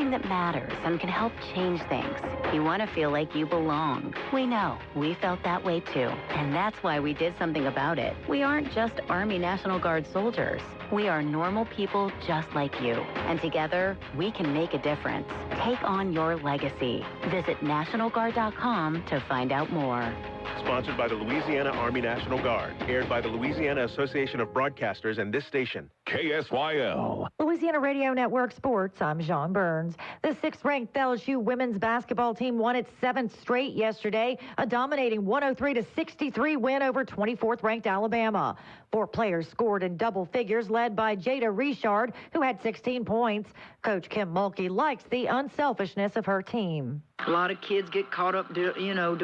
team that matters and can help change things. You want to feel like you belong. We know. We felt that way too. And that's why we did something about it. We aren't just Army National Guard soldiers. We are normal people just like you. And together, we can make a difference. Take on your legacy. Visit NationalGuard.com to find out more. Sponsored by the Louisiana Army National Guard. Aired by the Louisiana Association of Broadcasters and this station. KSYL. Louisiana Radio Network Sports, I'm Sean Burns. The 6th-ranked LSU women's basketball team won its 7th straight yesterday, a dominating 103-63 win over 24th-ranked Alabama. 4 players scored in double figures, led by Jada Richard, who had 16 points. Coach Kim Mulkey likes the unselfishness of her team. A lot of kids get caught up, do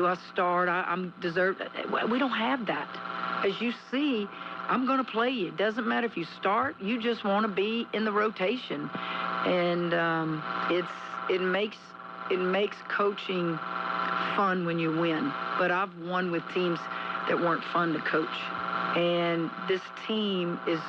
I start? I'm deserved. We don't have that. As you see, I'm going to play you. It doesn't matter if you start. You just want to be in the rotation. And it makes coaching fun when you win. But I've won with teams that weren't fun to coach. And this team is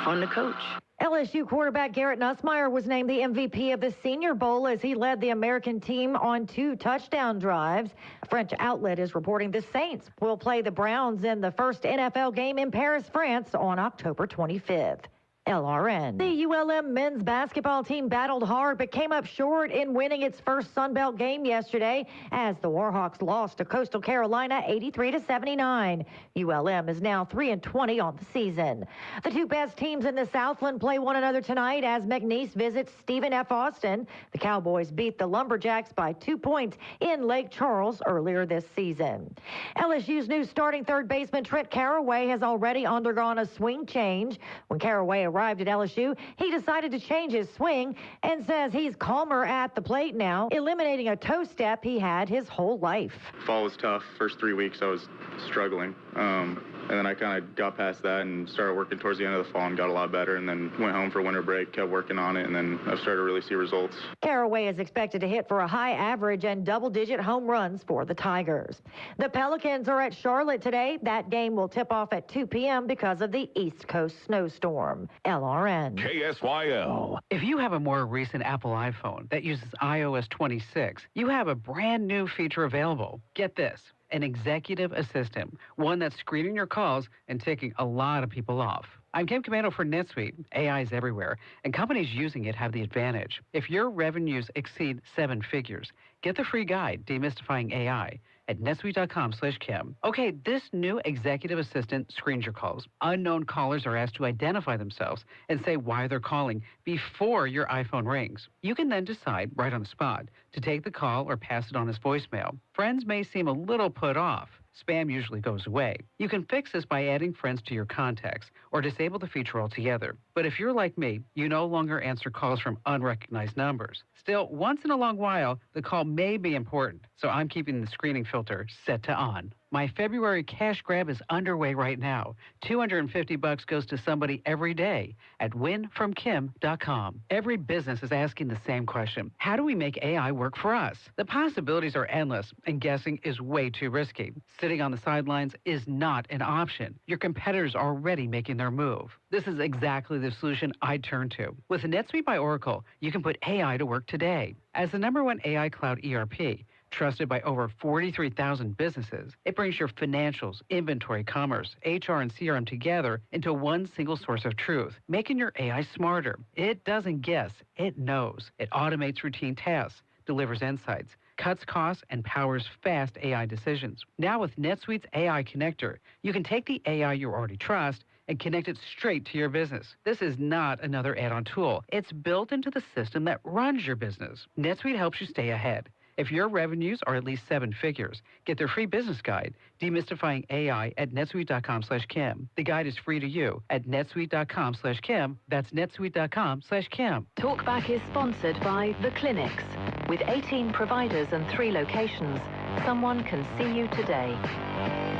fun to coach. LSU quarterback Garrett Nussmeier was named the MVP of the Senior Bowl as he led the American team on 2 touchdown drives. A French outlet is reporting the Saints will play the Browns in the first NFL game in Paris, France on October 25th. LRN. The ULM men's basketball team battled hard but came up short in winning its first Sun Belt game yesterday as the Warhawks lost to Coastal Carolina 83-79. ULM is now 3-20 on the season. The 2 best teams in the Southland play one another tonight as McNeese visits Stephen F. Austin. The Cowboys beat the Lumberjacks by 2 points in Lake Charles earlier this season. LSU's new starting third baseman Trent Caraway has already undergone a swing change. When Caraway arrived at LSU, he decided to change his swing and says he's calmer at the plate now, eliminating a toe step he had his whole life. Fall was tough. First 3 weeks I was struggling. And then I kind of got past that and started working towards the end of the fall and got a lot better, and then went home for winter break, kept working on it, and then I've started to really see results. Caraway is expected to hit for a high average and double-digit home runs for the Tigers. The Pelicans are at Charlotte today. That game will tip off at 2 p.m. because of the East Coast snowstorm. LRN. KSYL. If you have a more recent Apple iPhone that uses iOS 26, you have a brand new feature available. Get this. An executive assistant, one that's screening your calls and taking a lot of people off. I'm Kim Commando for NetSuite. AI is everywhere, and companies using it have the advantage. If your revenues exceed 7 figures, get the free guide, Demystifying AI, at netsuite.com/Kim. Okay, this new executive assistant screens your calls. Unknown callers are asked to identify themselves and say why they're calling before your iPhone rings. You can then decide right on the spot to take the call or pass it on as voicemail. Friends may seem a little put off. Spam usually goes away. You can fix this by adding friends to your contacts or disable the feature altogether. But if you're like me, you no longer answer calls from unrecognized numbers. Still, once in a long while, the call may be important, so I'm keeping the screening filter set to on. My February cash grab is underway right now. $250 goes to somebody every day at winfromkim.com. Every business is asking the same question. How do we make AI work for us? The possibilities are endless, and guessing is way too risky. Sitting on the sidelines is not an option. Your competitors are already making their move. This is exactly the solution I turn to. With NetSuite by Oracle, you can put AI to work today. As the #1 AI cloud ERP, trusted by over 43,000 businesses, it brings your financials, inventory, commerce, HR, and CRM together into one single source of truth, making your AI smarter. It doesn't guess, it knows. It automates routine tasks, delivers insights, cuts costs, and powers fast AI decisions. Now with NetSuite's AI connector, you can take the AI you already trust and connect it straight to your business. This is not another add-on tool. It's built into the system that runs your business. NetSuite helps you stay ahead. If your revenues are at least 7 figures, get their free business guide, Demystifying AI, at netsuite.com/Kim. The guide is free to you at netsuite.com/Kim. That's netsuite.com/Kim. Talkback is sponsored by The Clinics. With 18 providers and 3 locations, someone can see you today.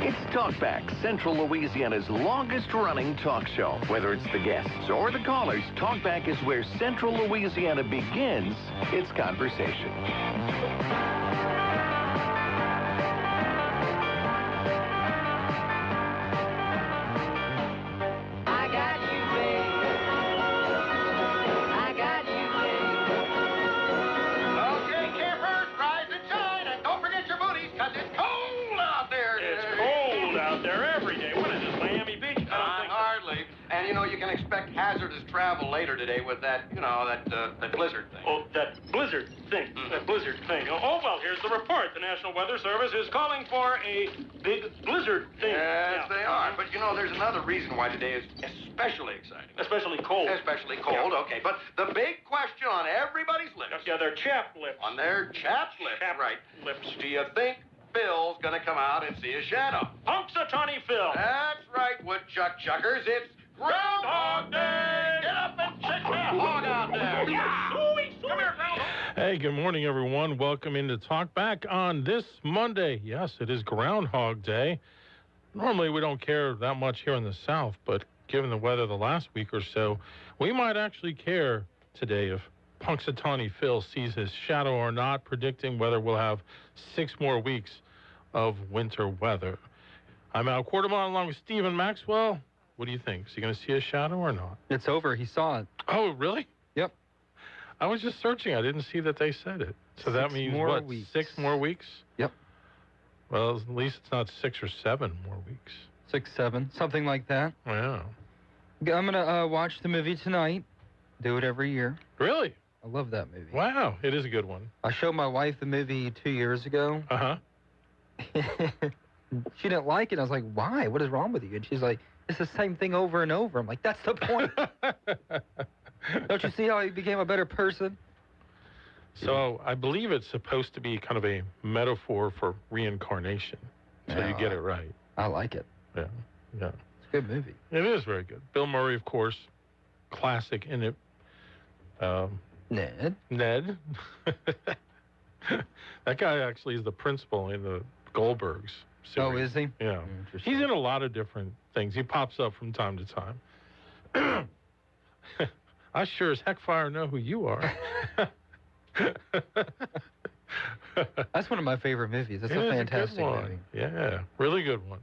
It's Talkback, Central Louisiana's longest-running talk show. Whether it's the guests or the callers, Talkback is where Central Louisiana begins its conversation. I got you, babe. I got you, babe. And, you know, you can expect hazardous travel later today with that, you know, that blizzard thing. Oh, that blizzard thing. That blizzard thing. Oh, well, here's the report. The National Weather Service is calling for a big blizzard thing. Yes, they are. But, you know, there's another reason why today is especially exciting. Especially cold. Especially cold, okay. But the big question on everybody's lips. Yeah, their chapped lips. On their chapped lips, right. Lips. Do you think Phil's gonna come out and see a shadow? Punxsutawney Phil. That's right, woodchuck chuckers. It's Groundhog Day! Get up and check that hog out there! Yeah! Come here, Groundhog! Hey, good morning, everyone. Welcome into Talk Back on this Monday. Yes, it is Groundhog Day. Normally, we don't care that much here in the South, but given the weather the last week or so, we might actually care today if Punxsutawney Phil sees his shadow or not, predicting whether we'll have 6 more weeks of winter weather. I'm Al Quarterman along with Stephen Maxwell. What do you think? Is he going to see a shadow or not? It's over. He saw it. Oh, really? Yep. I was just searching. I didn't see that they said it. So that means, what, weeks. 6 more weeks? Yep. Well, at least it's not 6 or 7 more weeks. 6, 7, something like that. Yeah. I'm going to watch the movie tonight. Do it every year. Really? I love that movie. Wow. It is a good one. I showed my wife the movie 2 years ago. Uh-huh. She didn't like it. I was like, why? What is wrong with you? And she's like, it's the same thing over and over. I'm like, that's the point. Don't you see how he became a better person? So I believe it's supposed to be kind of a metaphor for reincarnation. So Yeah, you get it right. I like it. Yeah. Yeah. It's a good movie. It is very good. Bill Murray, of course, classic in it. Ned. Ned. That guy actually is the principal in the Goldbergs series. Oh, is he? Yeah. He's in a lot of different things. He pops up from time to time. I sure as heck fire know who you are. That's one of my favorite movies. It's a fantastic movie. Yeah, really good one.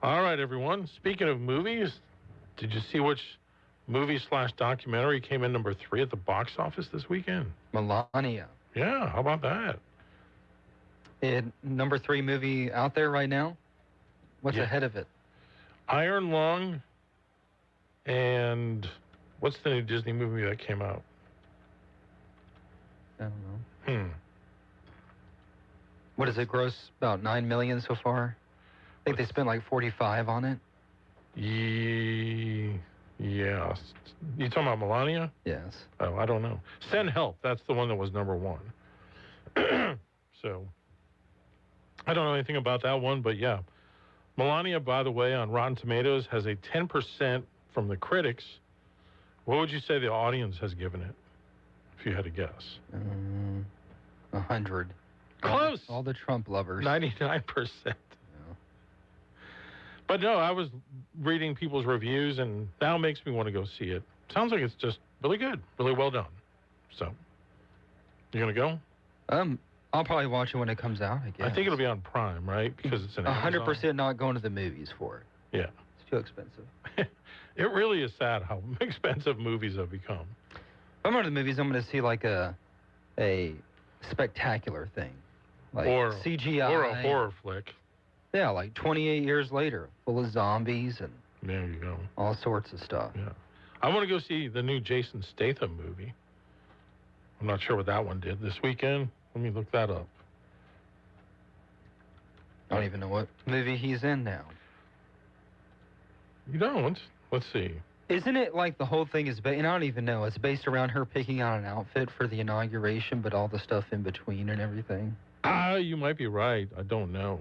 All right, everyone. Speaking of movies, did you see which movie/documentary came in number 3 at the box office this weekend? Melania. Yeah, how about that? Number 3 movie out there right now? What's ahead of it? Iron Lung and what's the new Disney movie that came out? I don't know. What does it gross? About 9 million so far? I think they spent like 45 on it. Yeah. You talking about Melania? Yes. Oh, I don't know. Send Help. That's the one that was number 1. So, I don't know anything about that one, but yeah. Melania, by the way, on Rotten Tomatoes has a 10% from the critics. What would you say the audience has given it, if you had to guess? 100. Close. All the Trump lovers. 99%. Yeah. But no, I was reading people's reviews, and now makes me want to go see it. Sounds like it's just really good, really well done. So, you gonna go? I'll probably watch it when it comes out, I guess. I think it'll be on Prime, right? Because it's an 100% not going to the movies for it. Yeah. It's too expensive. It really is sad how expensive movies have become. If I'm going to the movies, I'm going to see like a spectacular thing. Like or CGI. Or a horror flick. Yeah, like 28 years later, full of zombies and there you go. All sorts of stuff. Yeah. I want to go see the new Jason Statham movie. I'm not sure what that one did this weekend. Let me look that up. I don't even know what movie he's in now. You don't? Let's see. Isn't it like the whole thing is, and I don't even know, it's based around her picking out an outfit for the inauguration, but all the stuff in between and everything? You might be right. I don't know.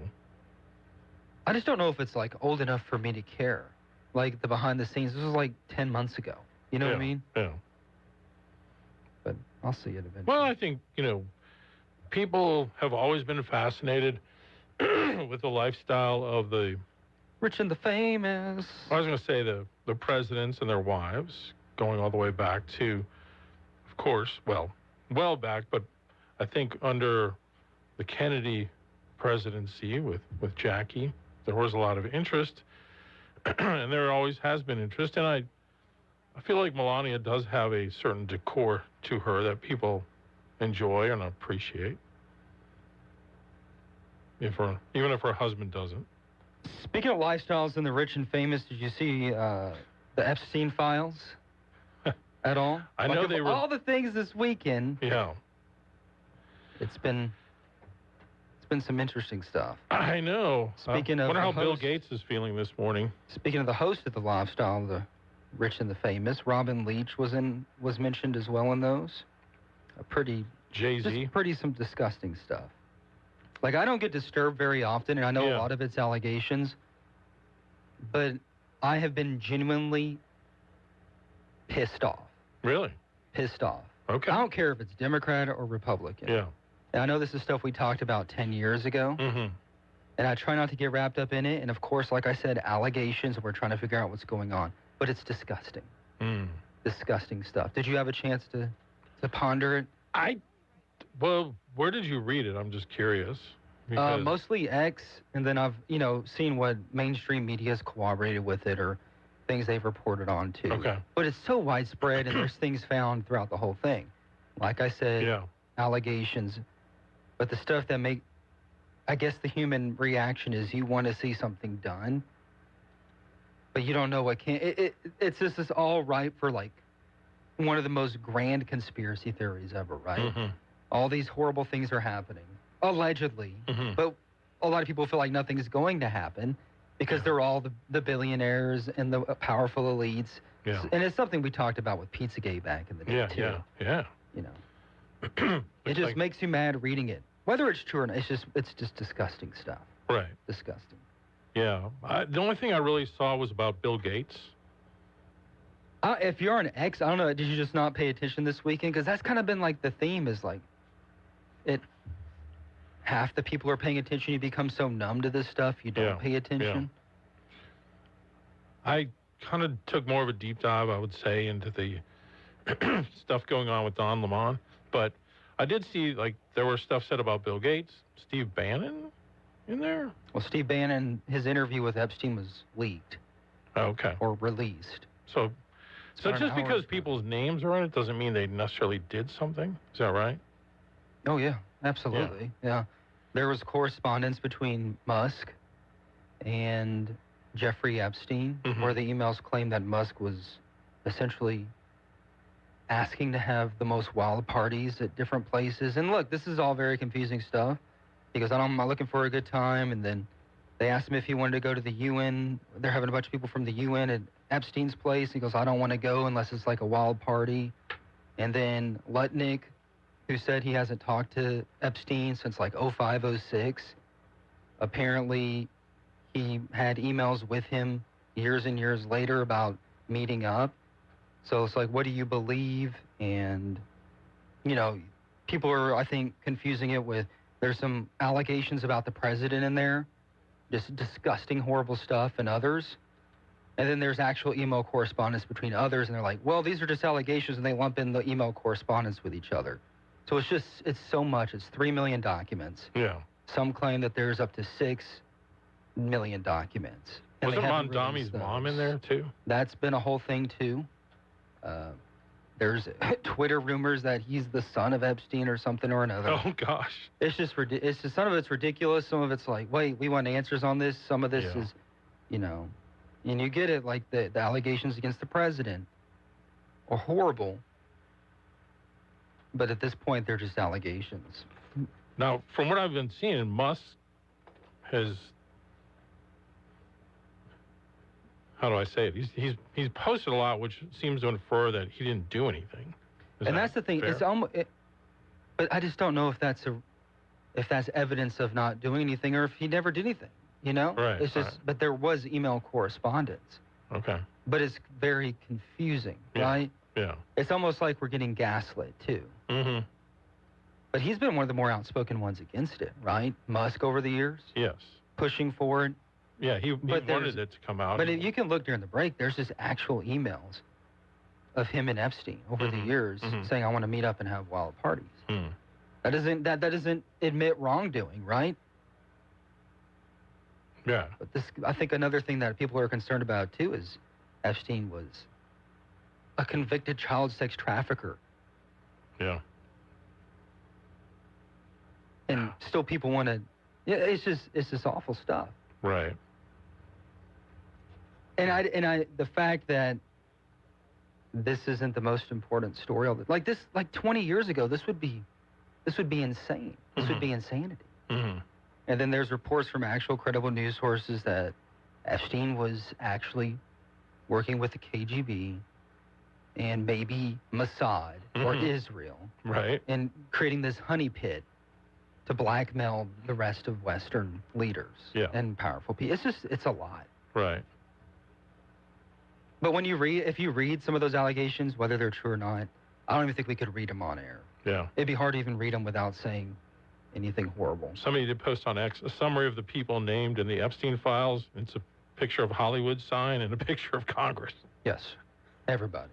I just don't know if it's like old enough for me to care. Like the behind the scenes, this was like 10 months ago. You know what I mean? Yeah. But I'll see it eventually. Well, I think, people have always been fascinated with the lifestyle of the rich and the famous. I was going to say the presidents and their wives, going all the way back to, of course, well back, but I think under the Kennedy presidency with Jackie, there was a lot of interest, and there always has been interest, and I feel like Melania does have a certain decor to her that people enjoy and appreciate, even if her husband doesn't. Speaking of lifestyles and the rich and famous, did you see the Epstein files at all? I know they were all the things this weekend. Yeah. It's been some interesting stuff. I know. Speaking of wonder how the Bill host- Gates is feeling this morning. Speaking of the host of the Lifestyle, the rich and the famous, Robin Leach was mentioned as well in those. Jay-Z. Some disgusting stuff. Like, I don't get disturbed very often, and I know Yeah. a lot of it's allegations, but I have been genuinely pissed off. Really? Pissed off. Okay. I don't care if it's Democrat or Republican. Yeah. And I know this is stuff we talked about 10 years ago, Mm-hmm. and I try not to get wrapped up in it. And, of course, like I said, allegations, and we're trying to figure out what's going on. But it's disgusting. Disgusting stuff. Did you have a chance to ponder it? Well, where did you read it? I'm just curious. Because- Mostly X, and then I've, seen what mainstream media has corroborated with it or things they've reported on, too. Okay. But it's so widespread, and there's things found throughout the whole thing. Like I said, allegations. But the stuff that I guess the human reaction is you want to see something done, but you don't know what can. It's just this all ripe for, like, one of the most grand conspiracy theories ever, right? Mm-hmm. All these horrible things are happening, allegedly, Mm-hmm. but a lot of people feel like nothing is going to happen because they're all the billionaires and the powerful elites. Yeah. And it's something we talked about with Pizzagate back in the day, too. Yeah. It just makes you mad reading it. Whether it's true or not, it's just disgusting stuff. Right. Disgusting. Yeah. The only thing I really saw was about Bill Gates. If you're on X, I don't know, did you just not pay attention this weekend? Because that's kind of been like the theme is like, half the people are paying attention. You become so numb to this stuff, you don't pay attention. I kind of took more of a deep dive, I would say, into the stuff going on with Don Lemon. But I did see, like, there was stuff said about Bill Gates, Steve Bannon in there. Well, Steve Bannon, his interview with Epstein was leaked. Okay. Or released. So about just an hour because ago. people's names are in it doesn't mean they necessarily did something. Is that right? Oh, yeah, absolutely. Yeah. There was correspondence between Musk and Jeffrey Epstein, where the emails claim that Musk was essentially asking to have the most wild parties at different places. And look, this is all very confusing stuff because I'm not looking for a good time. And then they asked him if he wanted to go to the UN. They're having a bunch of people from the UN at Epstein's place. He goes, I don't want to go unless it's like a wild party. And then Lutnick, who said he hasn't talked to Epstein since like 05, 06. Apparently, he had emails with him years and years later about meeting up. So it's like, what do you believe? And, people are, I think, confusing it with, there's some allegations about the president in there, just disgusting, horrible stuff, and others. And then there's actual email correspondence between others, and they're like, well, these are just allegations, and they lump in the email correspondence with each other. So it's so much. It's 3 million documents. Yeah. Some claim that there's up to 6 million documents. And Wasn't they haven't Mondami's released mom those. in there, too? That's been a whole thing, too. There's Twitter rumors that he's the son of Epstein or something or another. Oh, gosh. It's just some of it's ridiculous. Some of it's like, wait, we want answers on this. Some of this is, and you get it, like the allegations against the president are horrible. But at this point, they're just allegations. Now, from what I've been seeing, Musk has, how do I say it? He's posted a lot, which seems to infer that he didn't do anything. And that's the thing. fair? It's almost, but I just don't know if that's evidence of not doing anything or if he never did anything. Right. It's just, but there was email correspondence. Okay. But it's very confusing, right? Yeah. It's almost like we're getting gaslit too. Mm-hmm. But he's been one of the more outspoken ones against it, right? Musk over the years. Yes. Pushing for it. Yeah, he wanted it to come out. But if you can look during the break, there's just actual emails of him and Epstein over the years saying, I want to meet up and have wild parties. That doesn't admit wrongdoing, right? Yeah. But I think another thing that people are concerned about too is Epstein was a convicted child sex trafficker. Yeah. And still people want to, it's just awful stuff. Right. And the fact that this isn't the most important story, like 20 years ago, this would be insane. This would be insanity. Mm-hmm. And then there's reports from actual credible news sources that Epstein was actually working with the KGB and maybe Mossad or Israel. Right. And creating this honey pit to blackmail the rest of Western leaders and powerful people. It's a lot. Right. But if you read some of those allegations, whether they're true or not, I don't even think we could read them on air. Yeah. It'd be hard to even read them without saying anything horrible. Somebody did post on X a summary of the people named in the Epstein files. It's a picture of Hollywood sign and a picture of Congress. Yes. Everybody.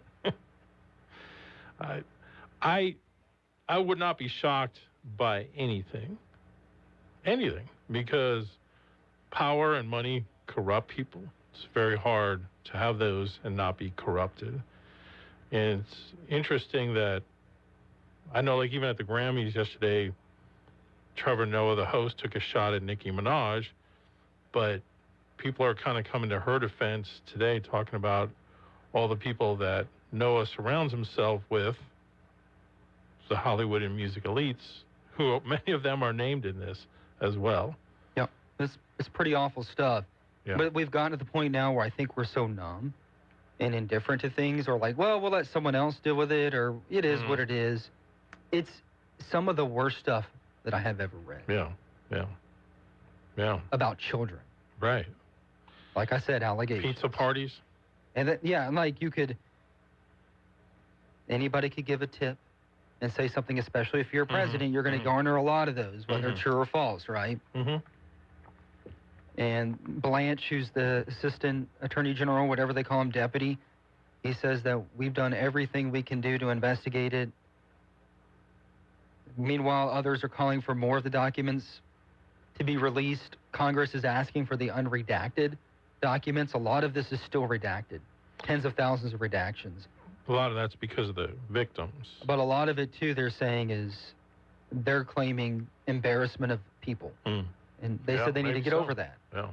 I would not be shocked by anything, because power and money corrupt people. It's very hard to have those and not be corrupted. And it's interesting that I know, like, even at the Grammys yesterday, Trevor Noah, the host, took a shot at Nicki Minaj, but people are kind of coming to her defense today, talking about all the people that Noah surrounds himself with, the Hollywood and music elites, who many of them are named in this as well. Yeah, it's pretty awful stuff. Yeah. But we've gotten to the point now where I think we're so numb and indifferent to things, or like, well, we'll let someone else deal with it, or it is what it is. It's some of the worst stuff that I have ever read. Yeah. About children. Right. Like I said, allegations. Pizza parties. And like anybody could give a tip and say something, especially if you're a president, you're going to garner a lot of those, whether true or false, right? Mm-hmm. And Blanche, who's the assistant attorney general, whatever they call him, deputy, he says that we've done everything we can do to investigate it. Meanwhile, others are calling for more of the documents to be released. Congress is asking for the unredacted documents. A lot of this is still redacted. Tens of thousands of redactions. A lot of that's because of the victims. But a lot of it, too, they're saying is they're claiming embarrassment of people. And they said they need to get over that. Yeah.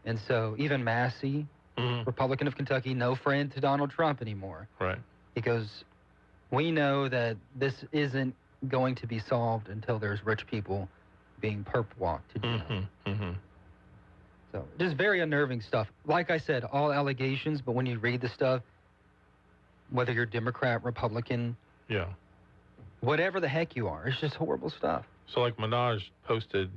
And so even Massey, Republican of Kentucky, no friend to Donald Trump anymore. Right. He goes, we know that this isn't going to be solved until there's rich people being perp walked to jail. So just very unnerving stuff. Like I said, all allegations, but when you read the stuff, whether you're Democrat, Republican, whatever the heck you are, it's just horrible stuff. So like Minaj posted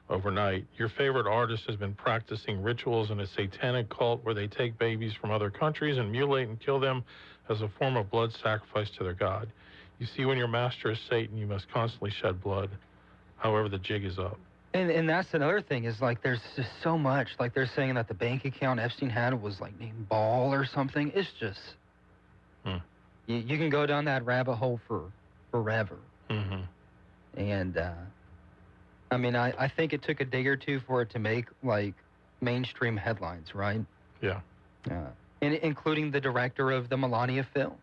overnight, your favorite artist has been practicing rituals in a satanic cult where they take babies from other countries and mutilate and kill them as a form of blood sacrifice to their god. You see, when your master is Satan, you must constantly shed blood. However, the jig is up. And that's another thing is, like, there's just so much. Like, they're saying that the bank account Epstein had was, like, named Ball or something. It's just... You can go down that rabbit hole for forever. And, I mean, I think it took a day or two for it to make, like, mainstream headlines, right? Yeah. And including the director of the Melania film.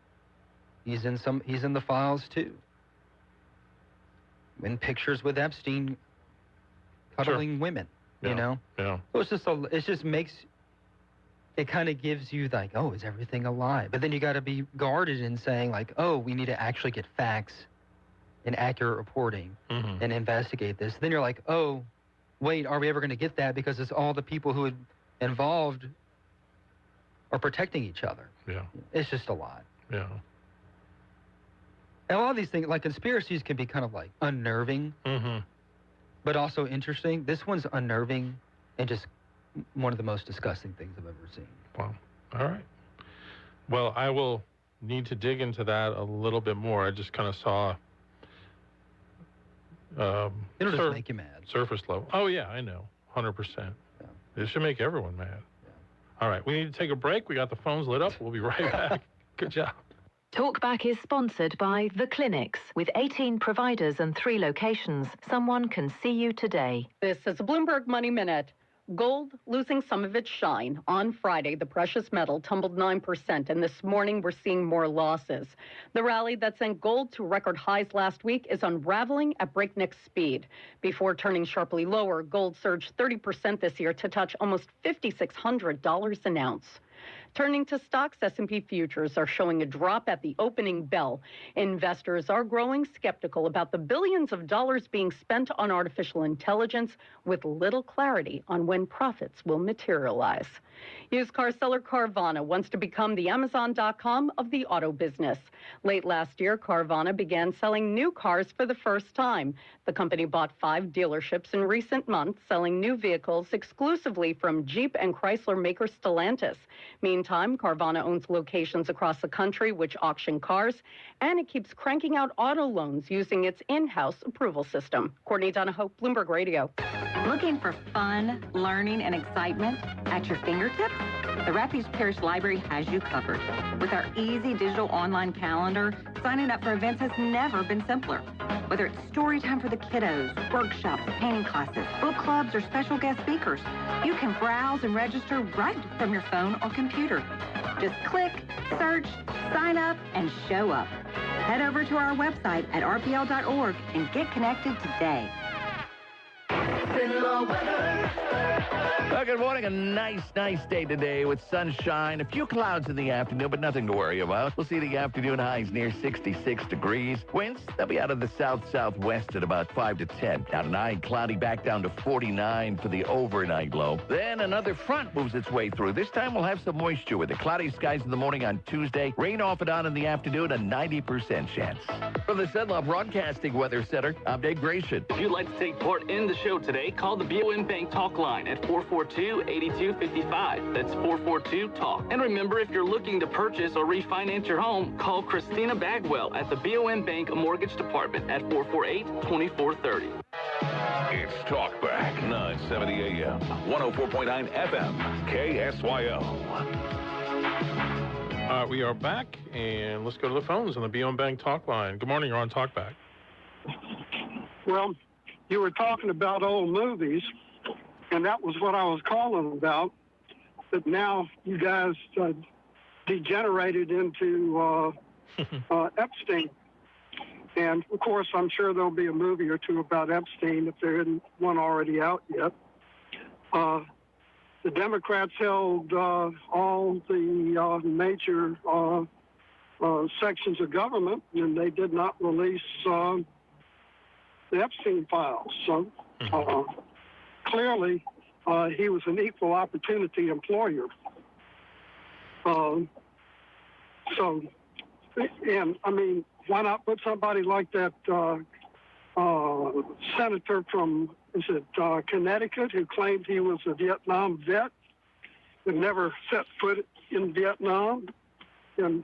He's in the files, too. In pictures with Epstein cuddling women, you know? Yeah. So it just makes... It kind of gives you, like, oh, is everything a lie? But then you got to be guarded in saying, like, oh, we need to actually get facts and accurate reporting and investigate this. Then you're like, oh, wait, are we ever going to get that? Because it's all the people who are involved are protecting each other. Yeah. It's just a lot. Yeah. And a lot of these things, like conspiracies, can be kind of, like, unnerving, but also interesting. This one's unnerving and just one of the most disgusting things I've ever seen. Wow. All right. Well, I will need to dig into that a little bit more. I just kind of saw... It'll just make you mad. Surface level. Oh, yeah, I know. 100%. It should make everyone mad. All right, we need to take a break. We got the phones lit up. We'll be right back. Good job. Talkback is sponsored by The Clinics. With 18 providers and 3 locations, someone can see you today. This is a Bloomberg Money Minute. Gold losing some of its shine. On Friday, the precious metal tumbled 9%, and this morning we're seeing more losses. The rally that sent gold to record highs last week is unraveling at breakneck speed. Before turning sharply lower, gold surged 30% this year to touch almost $5,600 an ounce. Turning to stocks, S&P futures are showing a drop at the opening bell. Investors are growing skeptical about the billions of dollars being spent on artificial intelligence with little clarity on when profits will materialize. Used car seller Carvana wants to become the Amazon.com of the auto business. Late last year, Carvana began selling new cars for the first time. The company bought 5 dealerships in recent months, selling new vehicles exclusively from Jeep and Chrysler maker Stellantis. Meantime, Carvana owns locations across the country which auction cars, and it keeps cranking out auto loans using its in-house approval system. Courtney Donahoe, Bloomberg Radio. Looking for fun, learning, and excitement at your fingertips? The Rapides Parish Library has you covered. With our easy digital online calendar, signing up for events has never been simpler. Whether it's story time for the kiddos, workshops, painting classes, book clubs, or special guest speakers, you can browse and register right from your phone or computer. Just click, search, sign up, and show up. Head over to our website at rpl.org and get connected today. Well, good morning. A nice day today with sunshine. A few clouds in the afternoon, but nothing to worry about. We'll see the afternoon highs near 66 degrees. Winds, they'll be out of the south-southwest at about 5 to 10. Now tonight, cloudy back down to 49 for the overnight low. Then another front moves its way through. This time we'll have some moisture with the cloudy skies in the morning on Tuesday. Rain off and on in the afternoon, a 90% chance. From the Zenlaw Broadcasting Weather Center, I'm Dave Gratian. If you'd like to take part in the show today, call the BOM Bank Talk line at 442-8255. That's 442-TALK. And remember, if you're looking to purchase or refinance your home, call Christina Bagwell at the BOM Bank Mortgage Department at 448-2430. It's Talkback, 970 AM, 104.9 FM, KSYO. We are back, and let's go to the phones on the BOM Bank Talk line. Good morning, you're on Talkback. Well, you were talking about old movies, and that was what I was calling about. But now you guys degenerated into Epstein. And, of course, I'm sure there'll be a movie or two about Epstein if there isn't one already out yet. The Democrats held all the major sections of government, and they did not release the Epstein files. So clearly, he was an equal opportunity employer. And I mean, why not put somebody like that senator from, Connecticut, who claimed he was a Vietnam vet, but never set foot in Vietnam, and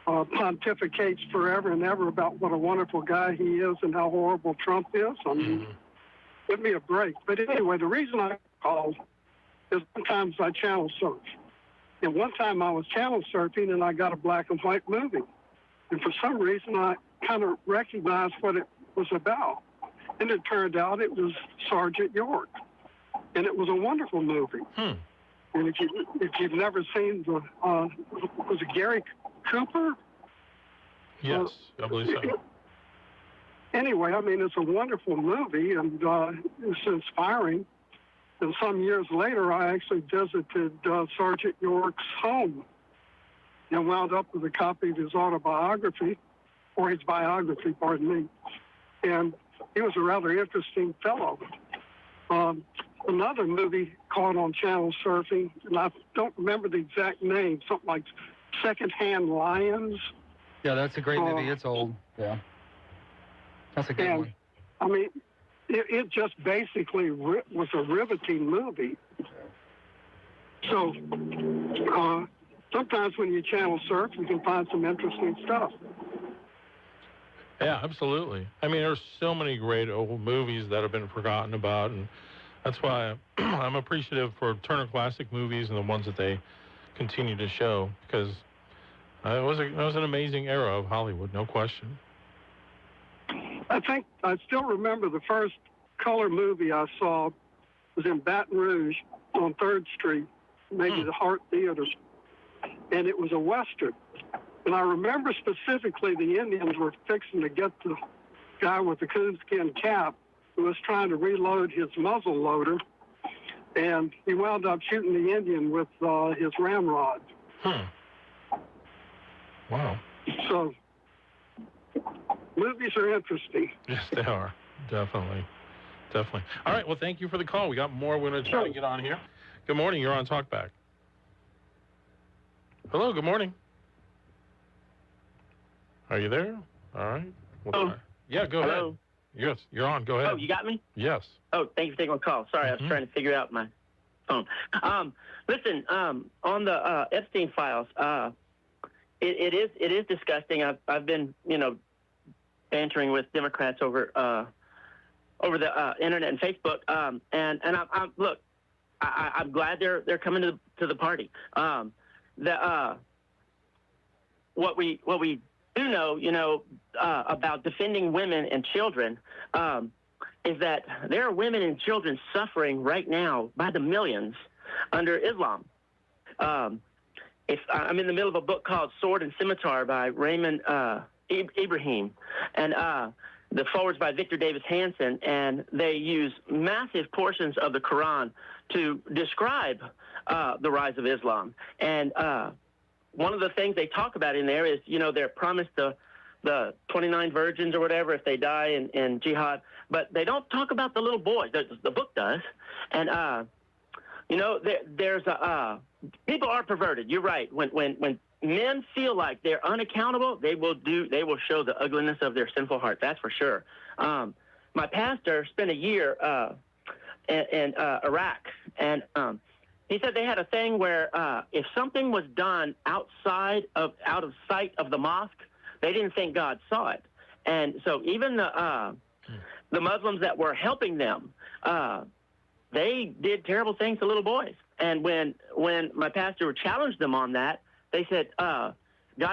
pontificates forever and ever about what a wonderful guy he is and how horrible Trump is. I mean, give me a break. But anyway, the reason I called is sometimes I channel surf. And one time I was channel surfing and I got a black and white movie. And for some reason I kind of recognized what it was about. And it turned out it was Sergeant York. And it was a wonderful movie. And if you've never seen the, was it Gary Cooper? Yes, I believe so. Anyway, I mean, it's a wonderful movie, and it's inspiring. And some years later, I actually visited Sergeant York's home and wound up with a copy of his autobiography, or his biography, pardon me. And he was a rather interesting fellow. Another movie caught on channel surfing, and I don't remember the exact name, something like Secondhand Lions. Yeah, that's a great movie. It's old. Yeah. That's a good one. I mean, it just basically was a riveting movie. So sometimes when you channel surf, you can find some interesting stuff. Yeah, absolutely. I mean, there's so many great old movies that have been forgotten about, and that's why I'm appreciative for Turner Classic Movies and the ones that they continue to show, because it was an amazing era of Hollywood, no question. I think I still remember the first color movie I saw was in Baton Rouge on 3rd Street, maybe the Hart Theater, and it was a Western. And I remember specifically the Indians were fixing to get the guy with the coonskin cap who was trying to reload his muzzle loader, and he wound up shooting the Indian with his ramrod. Wow. So, movies are interesting. Yes, they are. Definitely. Definitely. All right. Well, thank you for the call. We got more. We're going to try to get on here. Good morning. You're on Talkback. Hello. Good morning. Are you there? All right. We'll try. Yeah, go ahead. Yes, you're on. Go ahead. Oh, you got me? Yes. Oh, thank you for taking my call. Sorry, I was trying to figure out my phone. Listen, on the Epstein files, it is disgusting. I've been, bantering with Democrats over the internet and Facebook, and I'm glad they're coming to the party. What we do know, about defending women and children, is that there are women and children suffering right now by the millions under Islam. If I'm in the middle of a book called Sword and Scimitar by Raymond Ibrahim, and the forwards by Victor Davis Hanson, and they use massive portions of the Quran to describe the rise of Islam. And one of the things they talk about in there is, they're promised the 29 virgins or whatever if they die in jihad, but they don't talk about the little boys. The book does. And, there's people are perverted. You're right. When men feel like they're unaccountable, they will show the ugliness of their sinful heart. That's for sure. My pastor spent a year in Iraq, and he said they had a thing where if something was done out of sight of the mosque, they didn't think God saw it. And so even the Muslims that were helping them, they did terrible things to little boys. And when my pastor challenged them on that, they said, God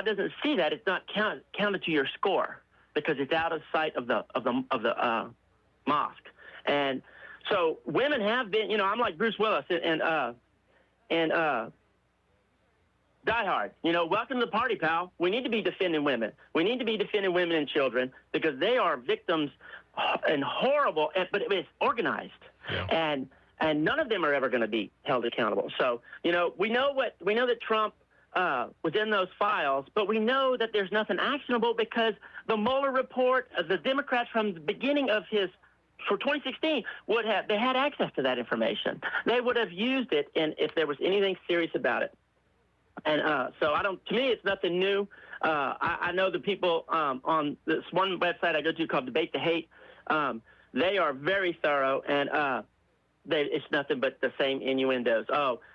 doesn't see that. It's not counted to your score because it's out of sight of the mosque. And so women have been, I'm like Bruce Willis and Die Hard. Welcome to the party, pal. We need to be defending women. We need to be defending women and children because they are victims and horrible, but it's organized. Yeah. And none of them are ever going to be held accountable. So, we know that Trump was in those files, but we know that there's nothing actionable because the Mueller report, the Democrats from the beginning of for 2016 they had access to that information. They would have used it if there was anything serious about it. And so to me, it's nothing new. I know the people on this one website I go to called Debate the Hate. They are very thorough, and it's nothing but the same innuendos.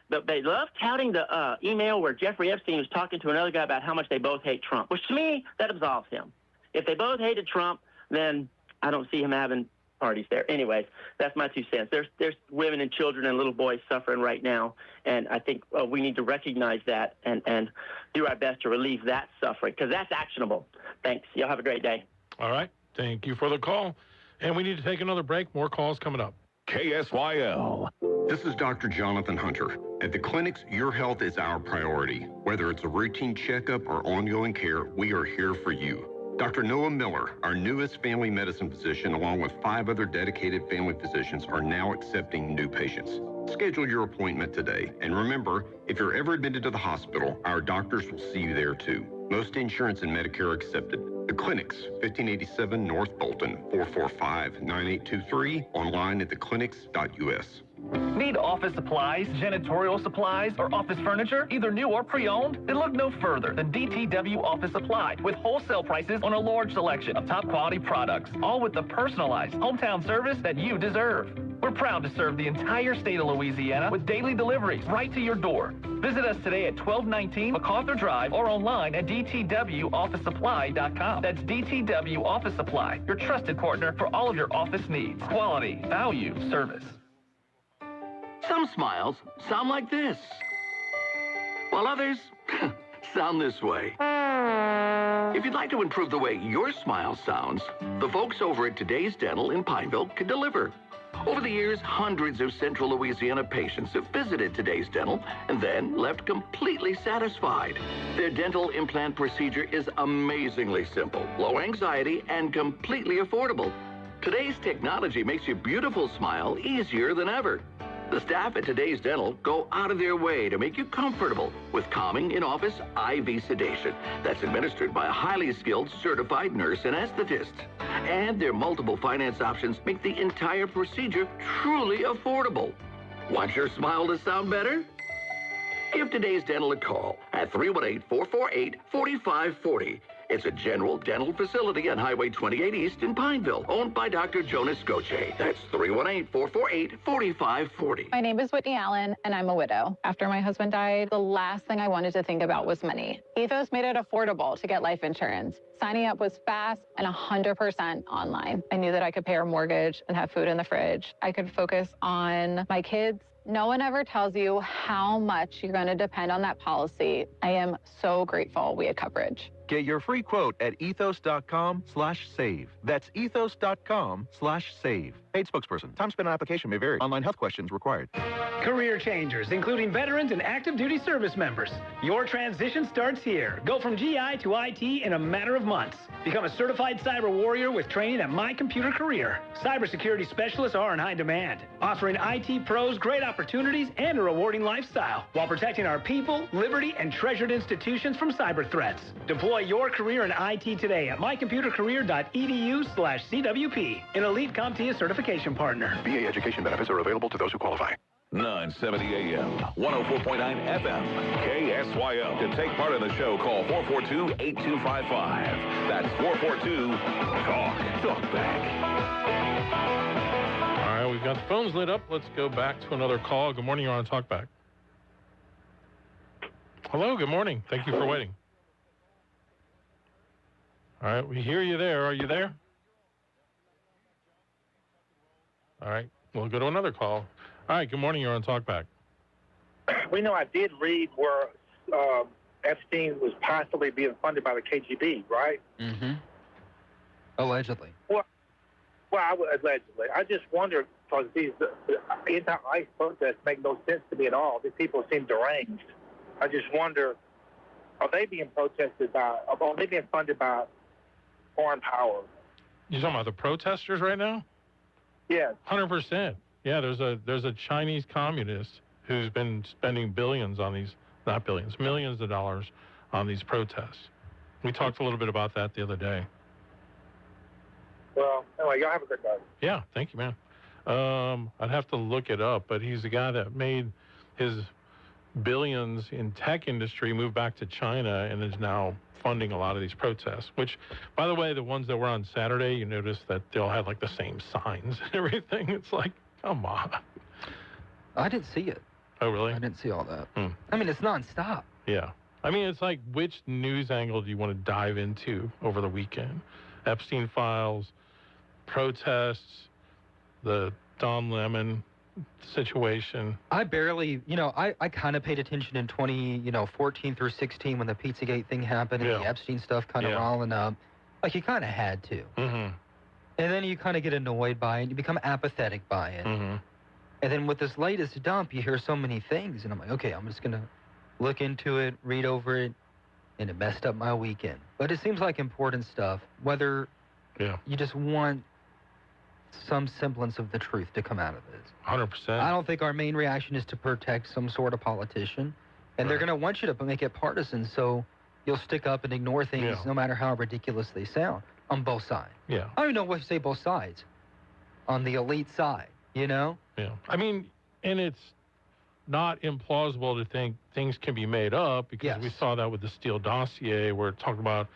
But they love touting the email where Jeffrey Epstein was talking to another guy about how much they both hate Trump, which to me, that absolves him. If they both hated Trump, then I don't see him having parties there. Anyways, that's my 2 cents. There's women and children and little boys suffering right now, and I think we need to recognize that and do our best to relieve that suffering because that's actionable. Thanks. Y'all have a great day. All right. Thank you for the call. And we need to take another break. More calls coming up. KSYL. This is Dr. Jonathan Hunter. At the clinics, your health is our priority. Whether it's a routine checkup or ongoing care, we are here for you. Dr. Noah Miller, our newest family medicine physician, along with 5 other dedicated family physicians, are now accepting new patients. Schedule your appointment today. And remember, if you're ever admitted to the hospital, our doctors will see you there too. Most insurance and Medicare are accepted. The clinics, 1587 North Bolton, 445-9823, online at theclinics.us. Need office supplies, janitorial supplies, or office furniture, either new or pre-owned? Then look no further than DTW Office Supply, with wholesale prices on a large selection of top quality products, all with the personalized hometown service that you deserve. We're proud to serve the entire state of Louisiana with daily deliveries right to your door. Visit us today at 1219 MacArthur Drive or online at dtwofficesupply.com. That's DTW Office Supply, your trusted partner for all of your office needs. Quality, value, service. Some smiles sound like this, while others sound this way. If you'd like to improve the way your smile sounds, the folks over at Today's Dental in Pineville can deliver. Over the years, hundreds of Central Louisiana patients have visited Today's Dental and then left completely satisfied. Their dental implant procedure is amazingly simple, low anxiety, and completely affordable. Today's technology makes your beautiful smile easier than ever. The staff at Today's Dental go out of their way to make you comfortable with calming in-office IV sedation that's administered by a highly skilled certified nurse anesthetist. And their multiple finance options make the entire procedure truly affordable. Want your smile to sound better? Give Today's Dental a call at 318-448-4540. It's a general dental facility on Highway 28 East in Pineville, owned by Dr. Jonas Goche. That's 318-448-4540. My name is Whitney Allen, and I'm a widow. After my husband died, the last thing I wanted to think about was money. Ethos made it affordable to get life insurance. Signing up was fast and 100% online. I knew that I could pay our mortgage and have food in the fridge. I could focus on my kids. No one ever tells you how much you're going to depend on that policy. I am so grateful we had coverage. Get your free quote at ethos.com/save. That's ethos.com/save. Paid spokesperson. Time spent on application may vary. Online health questions required. Career changers, including veterans and active duty service members. Your transition starts here. Go from GI to IT in a matter of months. Become a certified cyber warrior with training at My Computer Career. Cybersecurity specialists are in high demand, offering IT pros great opportunities and a rewarding lifestyle while protecting our people, liberty, and treasured institutions from cyber threats. Deploy your career in IT today at mycomputercareer.edu/CWP, an elite CompTIA certification partner. VA education benefits are available to those who qualify. 970 AM, 104.9 FM, KSYO. To take part in the show, call 442-8255. That's 442-TALK. Back. All right, we've got the phones lit up. Let's go back to another call. Good morning, you're on Talkback. Hello, good morning. Thank you for waiting. All right, we hear you there. Are you there? All right, we'll go to another call. All right, good morning. You're on Talkback. We know I did read where Epstein was possibly being funded by the KGB, right? Mm-hmm. Allegedly. Well, allegedly. I just wonder, because these anti-ICE protests make no sense to me at all. These people seem deranged. I just wonder, are they being funded by foreign power? You're talking about the protesters right now? Yes. 100%. Yeah, there's a Chinese communist who's been spending billions on these, not billions, millions of dollars on these protests. We talked a little bit about that the other day. Well, anyway, y'all have a good day. Yeah, thank you, man. I'd have to look it up, but he's the guy that made his billions in tech industry move back to China and is now funding a lot of these protests, which, by the way, the ones that were on Saturday, you notice that they all had like the same signs and everything. It's like, come on. I didn't see it. Oh, really? I didn't see all that. I mean, it's nonstop. Yeah. I mean, it's like, which news angle do you want to dive into over the weekend? Epstein files, protests, the Don Lemon situation. I barely, I kind of paid attention in 14 through 16 when the Pizzagate thing happened and the Epstein stuff kind of rolling up. Like, you kind of had to. Mm-hmm. And then you kind of get annoyed by it. You become apathetic by it. Mm-hmm. And then with this latest dump, you hear so many things. And I'm like, okay, I'm just going to look into it, read over it. And it messed up my weekend. But it seems like important stuff. Whether you just want some semblance of the truth to come out of this. 100%. I don't think our main reaction is to protect some sort of politician. And they're going to want you to make it partisan. So you'll stick up and ignore things no matter how ridiculous they sound. On both sides. Yeah. I don't even know what to say both sides. On the elite side, Yeah. I mean, and it's not implausible to think things can be made up because we saw that with the Steele dossier where it talked about,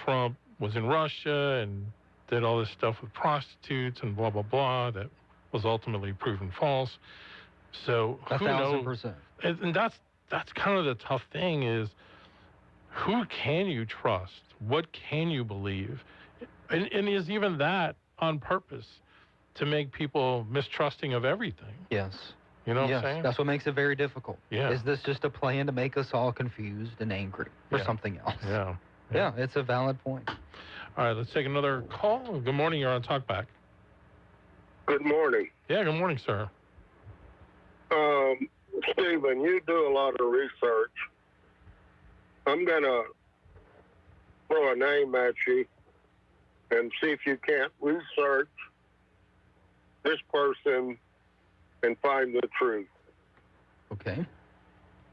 Trump was in Russia and did all this stuff with prostitutes and blah, blah, blah that was ultimately proven false. So who knows? 1,000%. And that's kind of the tough thing is who can you trust? What can you believe? And is even that on purpose to make people mistrusting of everything? Yes. You know what I'm saying? That's what makes it very difficult. Yeah. Is this just a plan to make us all confused and angry or something else? Yeah, it's a valid point. All right, let's take another call. Good morning, you're on Talkback. Good morning. Yeah, good morning, sir. Stephen, you do a lot of research. I'm going to throw a name at you and see if you can't research this person and find the truth. Okay.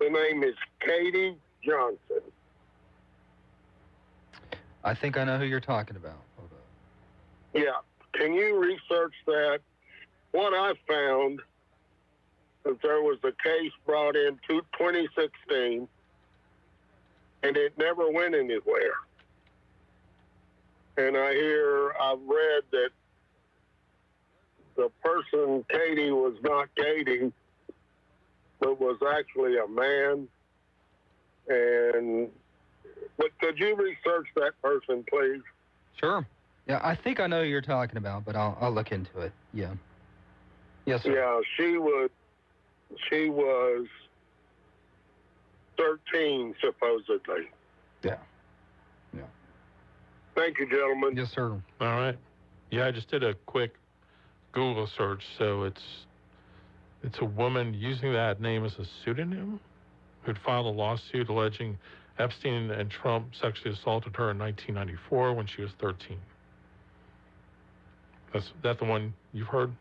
The name is Katie Johnson. I think I know who you're talking about. Hold on. Yeah. Can you research that? What I found is there was a case brought in 2016, and it never went anywhere. And I've read that the person, Katie, was not Katie, but was actually a man. But could you research that person, please? Sure. Yeah, I think I know who you're talking about, but I'll look into it. Yeah. Yes, sir. Yeah, she was 13, supposedly. Yeah. Thank you, gentlemen. Yes, sir. All right. Yeah, I just did a quick Google search, so it's a woman using that name as a pseudonym who'd filed a lawsuit alleging Epstein and Trump sexually assaulted her in 1994 when she was 13. That the one you've heard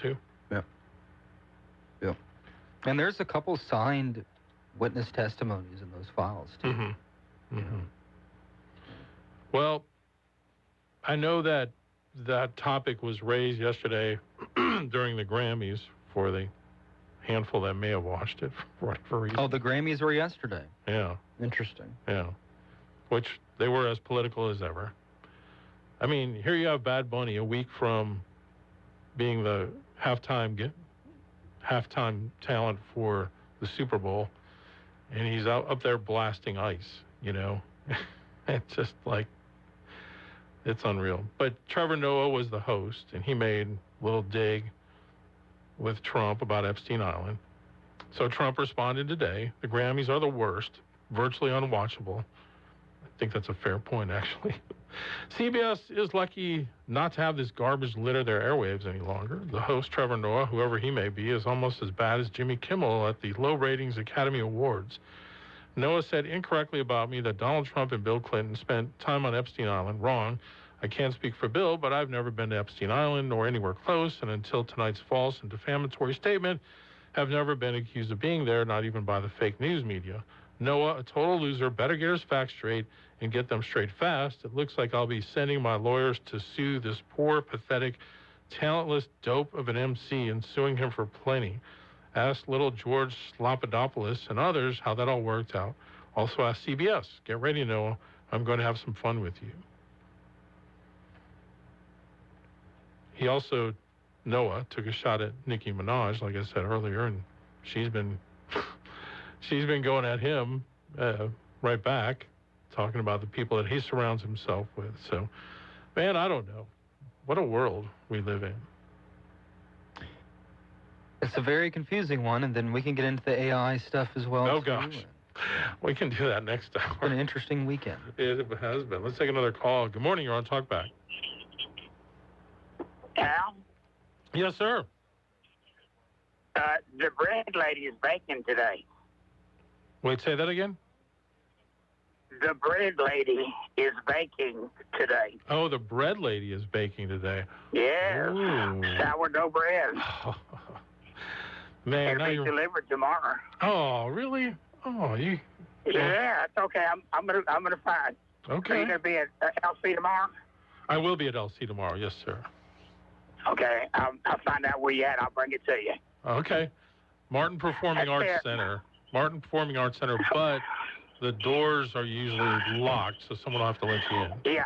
too? Yeah. Yeah. And there's a couple signed witness testimonies in those files too. Well, I know that topic was raised yesterday during the Grammys for the handful that may have watched it for whatever reason. Oh, the Grammys were yesterday. Yeah. Interesting. Yeah. Which they were as political as ever. I mean, here you have Bad Bunny a week from being the halftime talent for the Super Bowl, and he's up there blasting ice, you know. It's just like, it's unreal. But Trevor Noah was the host, and he made a little dig with Trump about Epstein Island. So Trump responded today. The Grammys are the worst, virtually unwatchable. I think that's a fair point, actually. CBS is lucky not to have this garbage litter their airwaves any longer. The host, Trevor Noah, whoever he may be, is almost as bad as Jimmy Kimmel at the low ratings Academy Awards. Noah said incorrectly about me that Donald Trump and Bill Clinton spent time on Epstein Island. Wrong. I can't speak for Bill, but I've never been to Epstein Island nor anywhere close, and until tonight's false and defamatory statement, have never been accused of being there, not even by the fake news media. Noah, a total loser, better get his facts straight and get them straight fast. It looks like I'll be sending my lawyers to sue this poor, pathetic, talentless dope of an MC and suing him for plenty. Ask little George Slopadopoulos and others how that all worked out. Also ask CBS. Get ready, Noah. I'm going to have some fun with you. He also, Noah, took a shot at Nicki Minaj, like I said earlier, and she's been going at him right back, talking about the people that he surrounds himself with. So, man, I don't know. What a world we live in. It's a very confusing one, and then we can get into the AI stuff as well. Oh, gosh. We can do that next hour. It's been an interesting weekend. It has been. Let's take another call. Good morning. You're on Talkback. Al? Yes, sir. The bread lady is baking today. Wait, say that again? The bread lady is baking today. Oh, the bread lady is baking today. Yes. Ooh. Sourdough bread. Man, it'll be delivered tomorrow. Oh, really? Oh, you. Yeah, it's okay. I'm gonna find. Okay. Are you gonna be at LC tomorrow? I will be at LC tomorrow. Yes, sir. Okay. I'll find out where you at. I'll bring it to you. Okay. Martin Performing Arts Center. Martin Performing Arts Center, but the doors are usually locked, so someone will have to let you in. Yeah,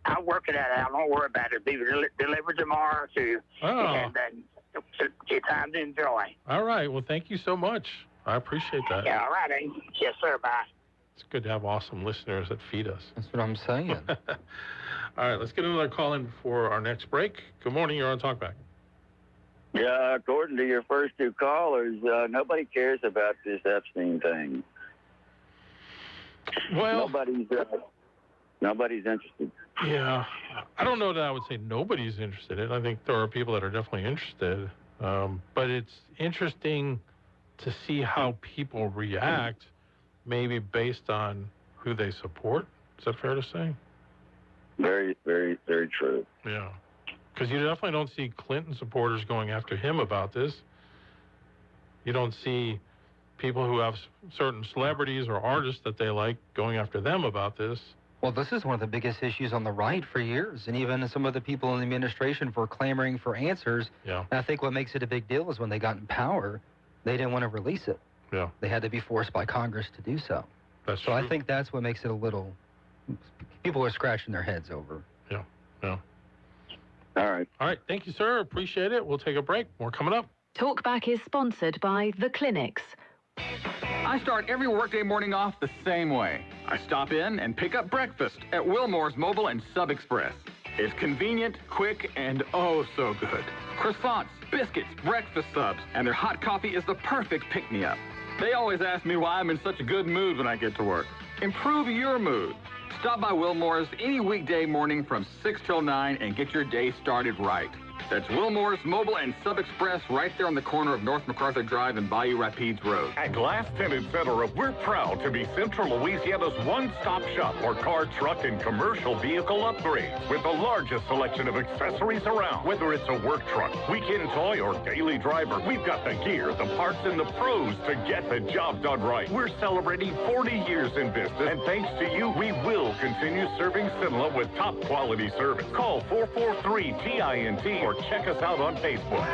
I'll work it out. Don't worry about it. It'll be delivered tomorrow too. Oh. And then it's time to enjoy. All right. Well, thank you so much. I appreciate that. Yeah, all right. Yes, sir. Bye. It's good to have awesome listeners that feed us. That's what I'm saying. All right, let's get another call in for our next break. Good morning. You're on Talkback. Yeah, according to your first two callers, nobody cares about this Epstein thing. Well, nobody's interested. Yeah, I don't know that I would say nobody's interested in it. I think there are people that are definitely interested, but it's interesting to see how people react, maybe based on who they support. Is that fair to say? Very, very, very true. Yeah, because you definitely don't see Clinton supporters going after him about this. You don't see people who have certain celebrities or artists that they like going after them about this. Well, this is one of the biggest issues on the right for years, and even some of the people in the administration for clamoring for answers. Yeah. And I think what makes it a big deal is when they got in power, they didn't want to release it. Yeah. They had to be forced by Congress to do so. That's so true. I think that's what makes it a little... People are scratching their heads over. Yeah, yeah. All right. All right, thank you, sir. Appreciate it. We'll take a break. More coming up. Talkback is sponsored by The Clinics. I start every workday morning off the same way. I stop in and pick up breakfast at Wilmore's Mobile and Sub Express. It's convenient, quick, and oh so good. Croissants, biscuits, breakfast subs, and their hot coffee is the perfect pick-me-up. They always ask me why I'm in such a good mood when I get to work. Improve your mood. Stop by Wilmore's any weekday morning from 6 till 9 and get your day started right. That's Wilmore's Mobile and Sub Express right there on the corner of North MacArthur Drive and Bayou Rapides Road. At Glass Tint Etc., we're proud to be Central Louisiana's one-stop shop for car, truck, and commercial vehicle upgrades. With the largest selection of accessories around. Whether it's a work truck, weekend toy, or daily driver, we've got the gear, the parts, and the pros to get the job done right. We're celebrating 40 years in business, and thanks to you, we will continue serving Cenla with top-quality service. Call 443-TINT or check us out on Facebook.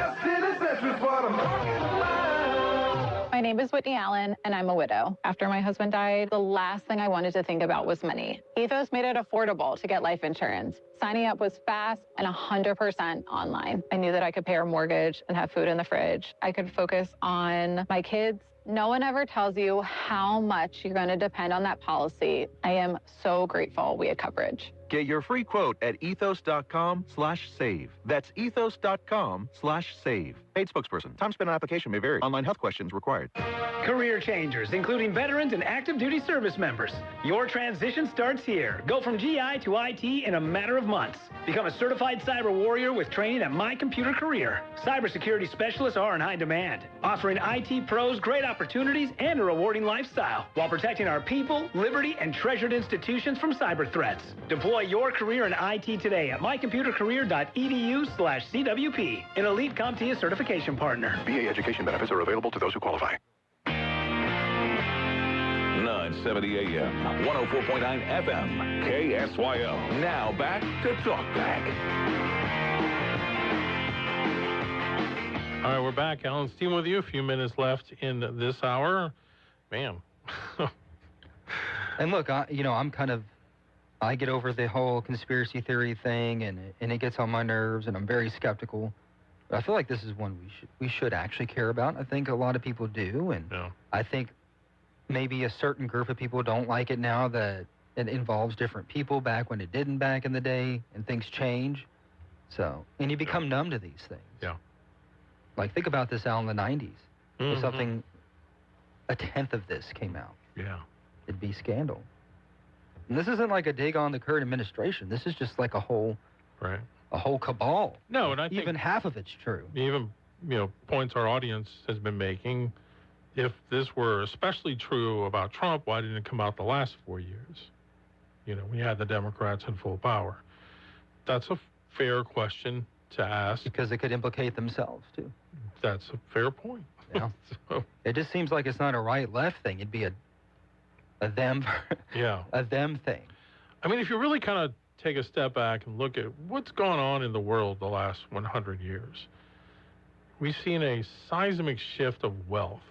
My name is Whitney Allen, and I'm a widow. After my husband died, the last thing I wanted to think about was money. Ethos made it affordable to get life insurance. Signing up was fast and 100% online. I knew that I could pay our mortgage and have food in the fridge. I could focus on my kids. No one ever tells you how much you're going to depend on that policy. I am so grateful we had coverage. Get your free quote at ethos.com/save. That's ethos.com/save. Paid spokesperson. Time spent on application may vary. Online health questions required. Career changers, including veterans and active duty service members. Your transition starts here. Go from GI to IT in a matter of months. Become a certified cyber warrior with training at My Computer Career. Cybersecurity specialists are in high demand, offering IT pros great opportunities and a rewarding lifestyle while protecting our people, liberty, and treasured institutions from cyber threats. Deploy your career in IT today at mycomputercareer.edu/CWP, an elite CompTIA certification partner. VA education benefits are available to those who qualify. 970 AM, 104.9 FM, KSYO. Now back to Talkback. All right, we're back. Alan Stein with you. A few minutes left in this hour. Man. And look, I get over the whole conspiracy theory thing, and it gets on my nerves, and I'm very skeptical. But I feel like this is one we should actually care about. I think a lot of people do, and I think maybe a certain group of people don't like it now that it involves different people back when it didn't back in the day, and things change. So, and you become numb to these things. Yeah. Like, think about this out in the 90s. If something, a tenth of this came out. Yeah. It'd be scandal. And this isn't like a dig on the current administration. This is just like a whole cabal. No, and I think even half of it's true. Even, points our audience has been making. If this were especially true about Trump, why didn't it come out the last 4 years? We had the Democrats in full power. That's a fair question to ask. Because it could implicate themselves, too. That's a fair point. Yeah. It just seems like it's not a right-left thing. It'd be a them thing. I mean, if you really kind of take a step back and look at what's gone on in the world the last 100 years, we've seen a seismic shift of wealth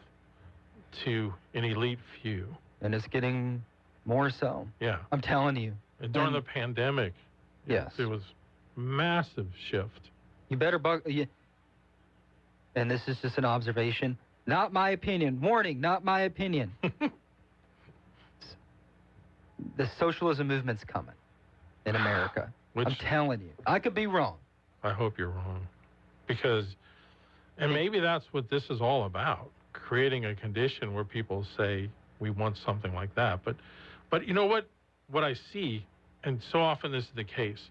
to an elite few. And it's getting more so. Yeah. I'm telling you. And during the pandemic, yes, it was massive shift. You better and this is just an observation, not my opinion. Warning, not my opinion. The socialism movement's coming in America. I'm telling you. I could be wrong. I hope you're wrong. And maybe that's what this is all about, creating a condition where people say we want something like that. But you know what I see, and so often this is the case,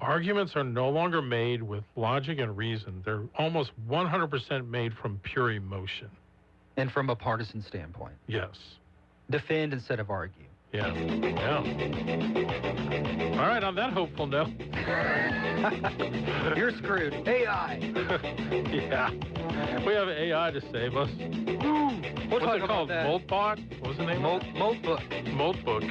arguments are no longer made with logic and reason. They're almost 100% made from pure emotion. And from a partisan standpoint. Yes. Defend instead of argue. Yeah. All right, on that hopeful note. You're screwed. AI. Yeah. We have AI to save us. We'll What's talk it called? about that. Moltbot? What was the name? Moltbook. Moltbook.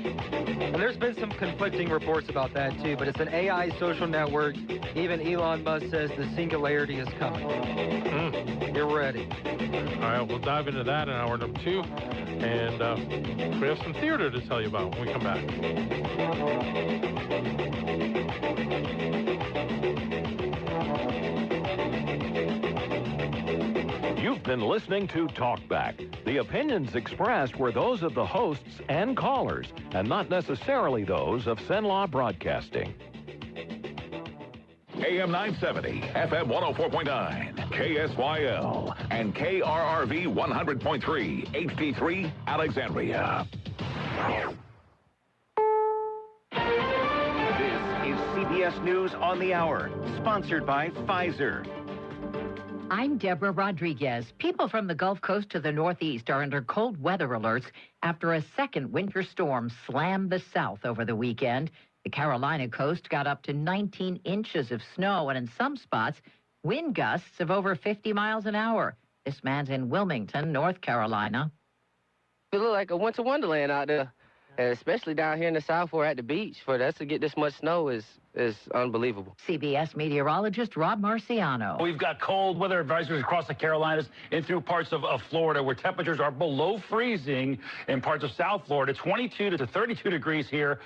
And there's been some conflicting reports about that, too, but it's an AI social network. Even Elon Musk says the singularity is coming. You're ready. All right, we'll dive into that in hour number 2. And we have some theater to tell you about when we come back. You've been listening to Talkback. The opinions expressed were those of the hosts and callers, and not necessarily those of Cenlaw Broadcasting. AM 970, FM 104.9, KSYL, and KRRV 100.3, HD3, Alexandria. This is CBS News on the Hour, sponsored by Pfizer. I'm Deborah Rodriguez. People from the Gulf Coast to the Northeast are under cold weather alerts after a second winter storm slammed the South over the weekend. The Carolina coast got up to 19 inches of snow, and in some spots, wind gusts of over 50 miles an hour. This man's in Wilmington, North Carolina. It looked like a winter wonderland out there, and especially down here in the South or at the beach. For us to get this much snow is unbelievable. CBS meteorologist Rob Marciano. We've got cold weather advisories across the Carolinas and through parts of Florida where temperatures are below freezing in parts of South Florida. 22 to 32 degrees here.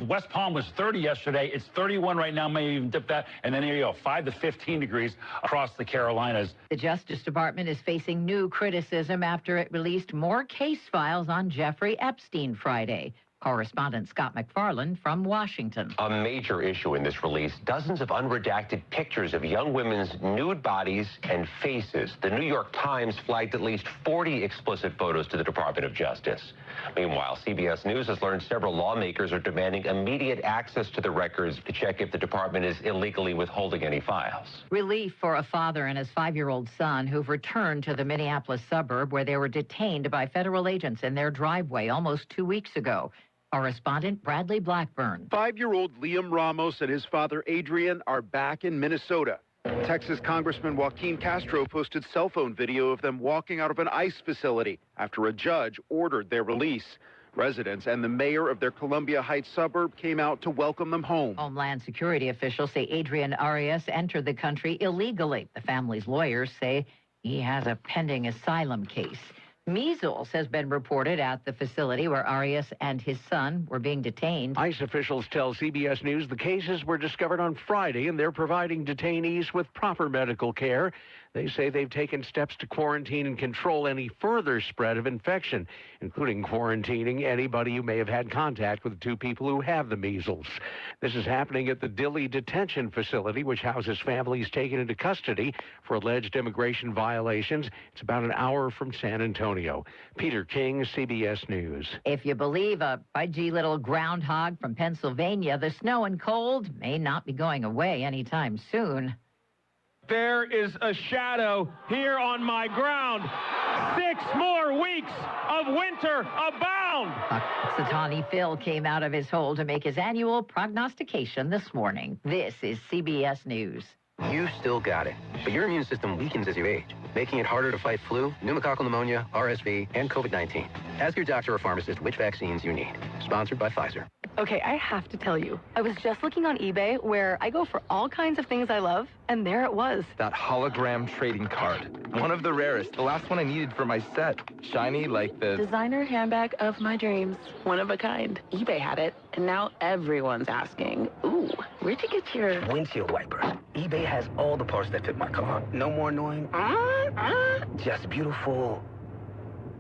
West Palm was 30 yesterday. It's 31 right now, may even dip that. And then here you go, 5 to 15 degrees across the Carolinas. The Justice Department is facing new criticism after it released more case files on Jeffrey Epstein Friday. Correspondent Scott McFarland from Washington. A major issue in this release, dozens of unredacted pictures of young women's nude bodies and faces. The New York Times flagged at least 40 explicit photos to the Department of Justice. Meanwhile, CBS News has learned several lawmakers are demanding immediate access to the records to check if the department is illegally withholding any files. Relief for a father and his 5-year-old son who've returned to the Minneapolis suburb where they were detained by federal agents in their driveway almost 2 weeks ago. Correspondent Bradley Blackburn. 5-year-old Liam Ramos and his father Adrian are back in Minnesota. Texas Congressman Joaquin Castro posted cell phone video of them walking out of an ICE facility after a judge ordered their release. Residents and the mayor of their Columbia Heights suburb came out to welcome them home. Homeland Security officials say Adrian Arias entered the country illegally. The family's lawyers say he has a pending asylum case. Measles has been reported at the facility where Arias and his son were being detained. ICE officials tell CBS News the cases were discovered on Friday, and they're providing detainees with proper medical care. They say they've taken steps to quarantine and control any further spread of infection, including quarantining anybody who may have had contact with 2 people who have the measles. This is happening at the Dilley Detention Facility, which houses families taken into custody for alleged immigration violations. It's about an hour from San Antonio. Peter King, CBS News. If you believe a pudgy little groundhog from Pennsylvania, the snow and cold may not be going away anytime soon. There is a shadow here on my ground. 6 more weeks of winter abound. Satani Phil came out of his hole to make his annual prognostication this morning. This is CBS News. You still got it, but your immune system weakens as you age, making it harder to fight flu, pneumococcal pneumonia, RSV, and COVID-19. Ask your doctor or pharmacist which vaccines you need. Sponsored by Pfizer. Okay, I have to tell you, I was just looking on eBay where I go for all kinds of things I love, and there it was. That hologram trading card. One of the rarest. The last one I needed for my set. Shiny like the... Designer handbag of my dreams. One of a kind. eBay had it, and now everyone's asking, ooh, where'd you get your... Windshield wiper. eBay has all the parts that fit my car. No more annoying. Just beautiful.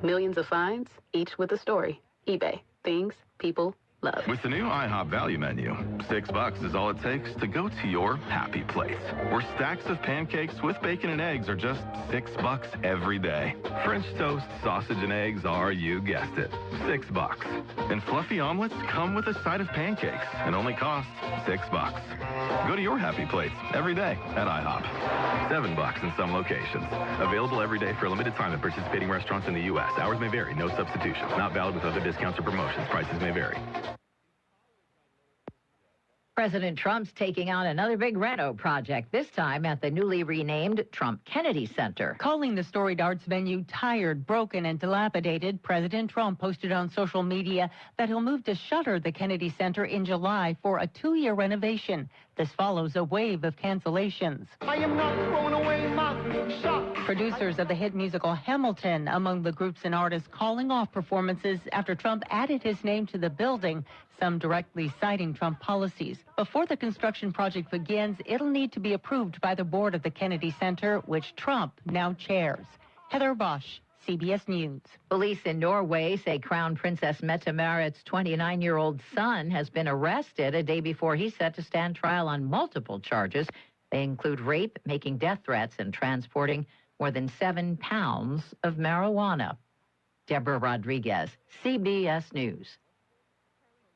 Millions of finds, each with a story. eBay. Things people love. With the new IHOP value menu, $6 is all it takes to go to your happy place. Where stacks of pancakes with bacon and eggs are just $6 every day. French toast, sausage, and eggs are, you guessed it, $6. And fluffy omelets come with a side of pancakes and only cost $6. Go to your happy place every day at IHOP. $7 in some locations. Available every day for a limited time at participating restaurants in the U.S. Hours may vary. No substitutions. Not valid with other discounts or promotions. Prices may vary. President Trump's taking on another big reno project, this time at the newly renamed Trump Kennedy Center. Calling the storied arts venue tired, broken, and dilapidated, President Trump posted on social media that he'll move to shutter the Kennedy Center in July for a 2-year renovation. This follows a wave of cancellations. I am not throwing away my shot. Producers of the hit musical Hamilton among the groups and artists calling off performances after Trump added his name to the building, some directly citing Trump policies. Before the construction project begins, it'll need to be approved by the board of the Kennedy Center, which Trump now chairs. Heather Bosch, CBS News. Police in Norway say Crown Princess Mette-Marit's 29-year-old son has been arrested a day before he's set to stand trial on multiple charges. They include rape, making death threats, and transporting more than 7 pounds of marijuana. Deborah Rodriguez, CBS News.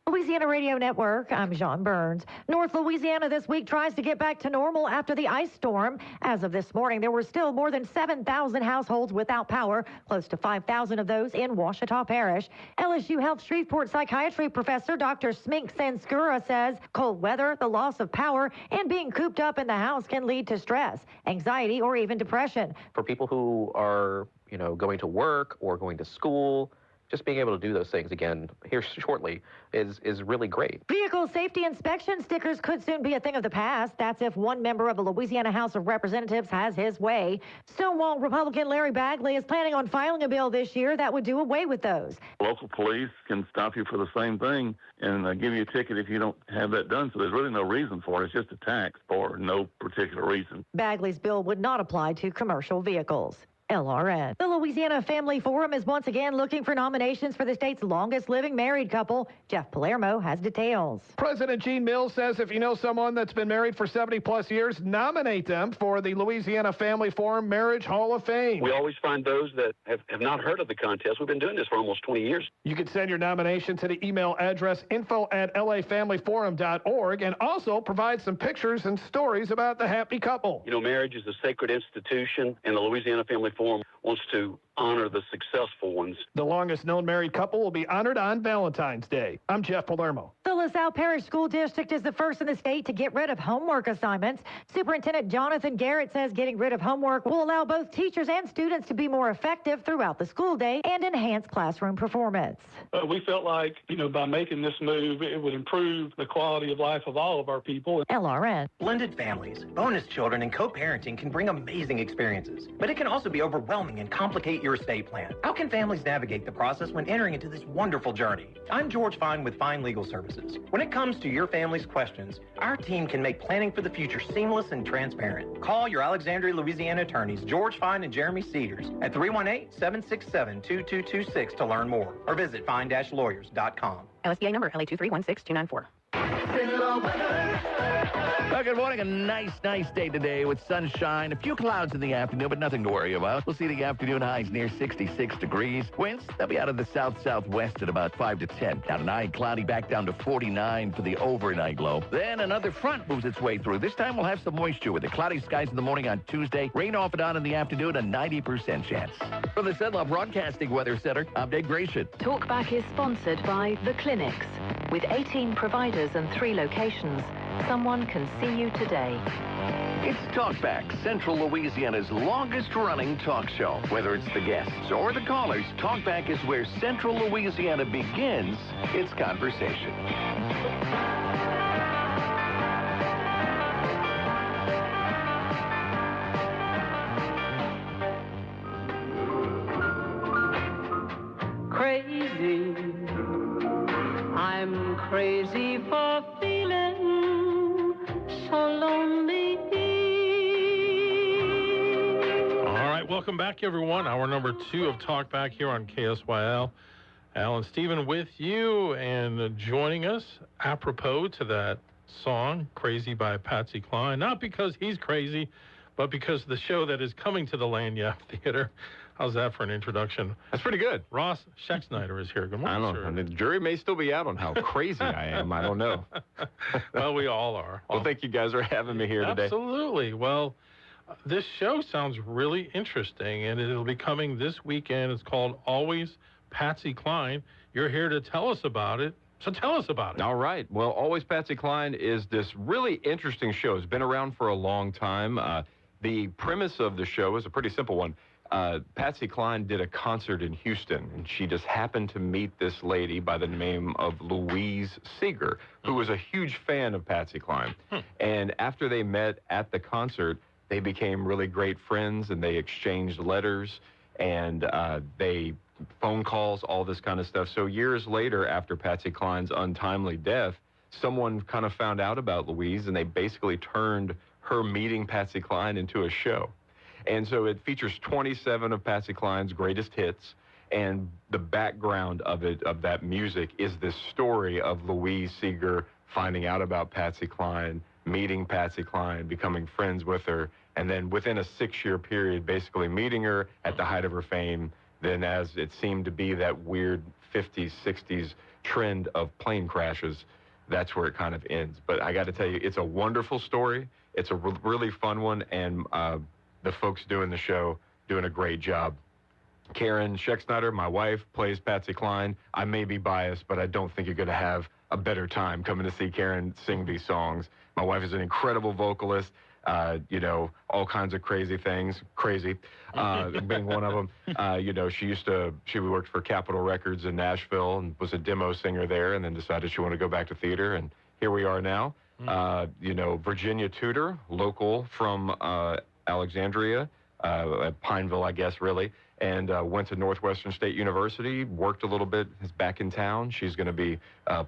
Louisiana Radio Network, I'm John Burns. North Louisiana this week tries to get back to normal after the ice storm. As of this morning, there were still more than 7,000 households without power, close to 5,000 of those in Ouachita Parish. LSU Health Shreveport psychiatry professor Dr. Smink Sanskura says cold weather, the loss of power, and being cooped up in the house can lead to stress, anxiety, or even depression. For people who are, going to work or going to school, just being able to do those things again here shortly is really great. Vehicle safety inspection stickers could soon be a thing of the past. That's if one member of the Louisiana House of Representatives has his way. Stonewall Republican Larry Bagley is planning on filing a bill this year that would do away with those. Local police can stop you for the same thing and give you a ticket if you don't have that done. So there's really no reason for it. It's just a tax for no particular reason. Bagley's bill would not apply to commercial vehicles. LRN. The Louisiana Family Forum is once again looking for nominations for the state's longest living married couple. Jeff Palermo has details. President Gene Mills says if you know someone that's been married for 70-plus years, nominate them for the Louisiana Family Forum Marriage Hall of Fame. We always find those that have not heard of the contest. We've been doing this for almost 20 years. You can send your nomination to the email address info@lafamilyforum.org and also provide some pictures and stories about the happy couple. Marriage is a sacred institution, and the Louisiana Family Forum wants to honor the successful ones. The longest known married couple will be honored on Valentine's Day. I'm Jeff Palermo. The LaSalle Parish School District is the first in the state to get rid of homework assignments. Superintendent Jonathan Garrett says getting rid of homework will allow both teachers and students to be more effective throughout the school day and enhance classroom performance. We felt like, by making this move, it would improve the quality of life of all of our people. LRN. Blended families, bonus children, and co-parenting can bring amazing experiences, but it can also be overwhelming and complicate your estate plan. How can families navigate the process when entering into this wonderful journey? I'm George Fine with Fine Legal Services. When it comes to your family's questions, our team can make planning for the future seamless and transparent. Call your Alexandria, Louisiana attorneys, George Fine and Jeremy Cedars, at 318-767-2226 to learn more, or visit fine-lawyers.com. LSBA number LA2316294. Well, good morning. A nice day today with sunshine. A few clouds in the afternoon, but nothing to worry about. We'll see the afternoon highs near 66 degrees. Winds, they'll be out of the south-southwest at about 5 to 10. Now tonight, cloudy back down to 49 for the overnight low. Then another front moves its way through. This time we'll have some moisture with the cloudy skies in the morning on Tuesday. Rain off and on in the afternoon, a 90% chance. From the Cenla Broadcasting Weather Center, I'm Dave Gratian. Talkback is sponsored by The Clinics. With 18 providers and 3 locations, someone can see you today. It's Talkback, Central Louisiana's longest-running talk show. Whether it's the guests or the callers, Talkback is where Central Louisiana begins its conversation. Crazy, I'm crazy for feeling so lonely. All right, welcome back, everyone. Hour number 2 of Talkback here on KSYL. Alan Stephen with you, and joining us apropos to that song, Crazy by Patsy Cline. Not because he's crazy, but because the show that is coming to the Lanyap Theater. How's that for an introduction? That's pretty good. Ross Schexnayder is here. Good morning, I don't know. The jury may still be out on how crazy I am. I don't know. Well, we all are. Well, thank you guys for having me here today. Absolutely. Well, this show sounds really interesting, and it'll be coming this weekend. It's called Always Patsy Cline. You're here to tell us about it. So tell us about it. All right. Well, Always Patsy Cline is this really interesting show. It's been around for a long time. The premise of the show is a pretty simple one. Patsy Cline did a concert in Houston, and she just happened to meet this lady by the name of Louise Seeger, who was a huge fan of Patsy Cline. And after they met at the concert, they became really great friends, and they exchanged letters, and they phone calls, all this kind of stuff. So years later, after Patsy Cline's untimely death, someone kind of found out about Louise, and they basically turned her meeting Patsy Cline into a show. And so it features 27 of Patsy Cline's greatest hits, and the background of it, of that music, is this story of Louise Seeger finding out about Patsy Cline, meeting Patsy Cline, becoming friends with her, and then within a 6-year period, basically meeting her at the height of her fame. Then, as it seemed to be that weird 50s, 60s trend of plane crashes, that's where it kind of ends. But I got to tell you, it's a wonderful story. It's a really fun one, and the folks doing the show doing a great job. Karen Schexnayder, my wife, plays Patsy Cline. I may be biased, but I don't think you're going to have a better time coming to see Karen sing these songs. My wife is an incredible vocalist. You know, all kinds of crazy things, crazy, being one of them. You know, she worked for Capitol Records in Nashville and was a demo singer there, and then decided she wanted to go back to theater, and here we are now. You know, Virginia Tudor, local from Alexandria, at Pineville, I guess, really, and went to Northwestern State University, worked a little bit, is back in town. She's going to be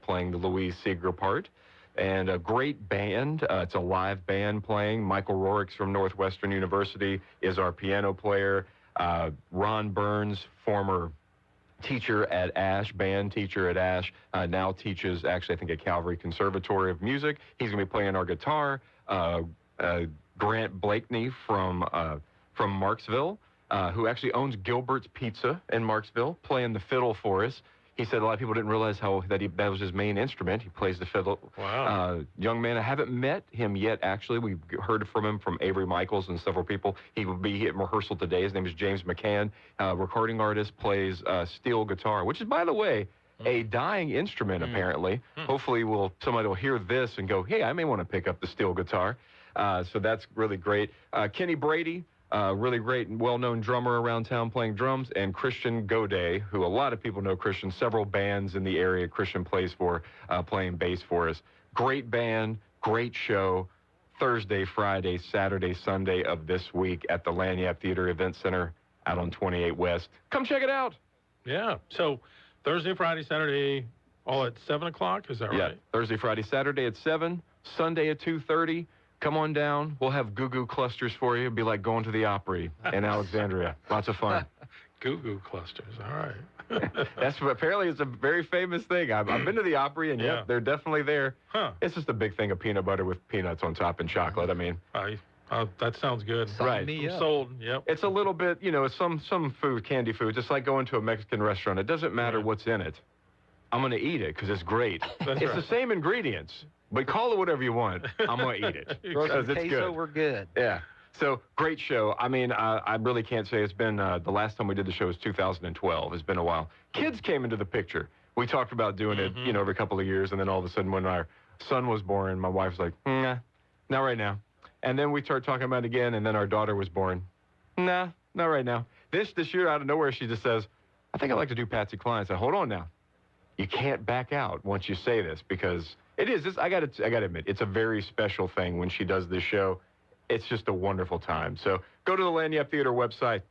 playing the Louise Seeger part. And a great band. It's a live band playing. Michael Rorix from Northwestern University is our piano player. Ron Burns, former teacher at Ash, band teacher at Ash, now teaches actually, I think, at Calvary Conservatory of Music. He's going to be playing our guitar. Grant Blakeney from Marksville, who actually owns Gilbert's Pizza in Marksville, playing the fiddle for us. He said a lot of people didn't realize that was his main instrument. He plays the fiddle. Wow. Young man, I haven't met him yet, actually. We've heard from him from Avery Michaels and several people. He will be at rehearsal today. His name is James McCann. Recording artist, plays steel guitar, which is, by the way, a dying instrument, apparently. Hopefully somebody will hear this and go, hey, I may want to pick up the steel guitar. So that's really great. Kenny Brady, really great and well-known drummer around town playing drums, and Christian Godet, who a lot of people know Christian, several bands in the area Christian plays for, playing bass for us. Great band, great show, Thursday, Friday, Saturday, Sunday of this week at the Lanyap Theater Event Center out on 28 West. Come check it out. Yeah, so Thursday, Friday, Saturday, all at 7 o'clock, is that right? Yeah, Thursday, Friday, Saturday at 7, Sunday at 2:30. Come on down. We'll have goo-goo clusters for you. It'd be like going to the Opry in Alexandria. Lots of fun. Goo-goo clusters. All right. Apparently it's a very famous thing. I've been to the Opry, and yep, they're definitely there. Huh. It's just a big thing of peanut butter with peanuts on top and chocolate. I mean, that sounds good. Right. I'm sold. Yep. It's a little bit, you know, some food, candy food, just like going to a Mexican restaurant. It doesn't matter what's in it. I'm going to eat it because it's great. That's it's right. the same ingredients. But call it whatever you want. I'm going to eat it. Because it's good. We're good. Yeah. So, great show. I mean, I really can't say it's been, the last time we did the show was 2012. It's been a while. Kids came into the picture. We talked about doing it, you know, every couple of years. And then all of a sudden when our son was born, my wife's like, nah, not right now. And then we started talking about it again. And then our daughter was born. Nah, not right now. This year, out of nowhere, she just says, I think I'd like to do Patsy Cline. I said, hold on now. You can't back out once you say this, because it is. I got to admit, it's a very special thing when she does this show. It's just a wonderful time. So go to the Lanyap Theater website,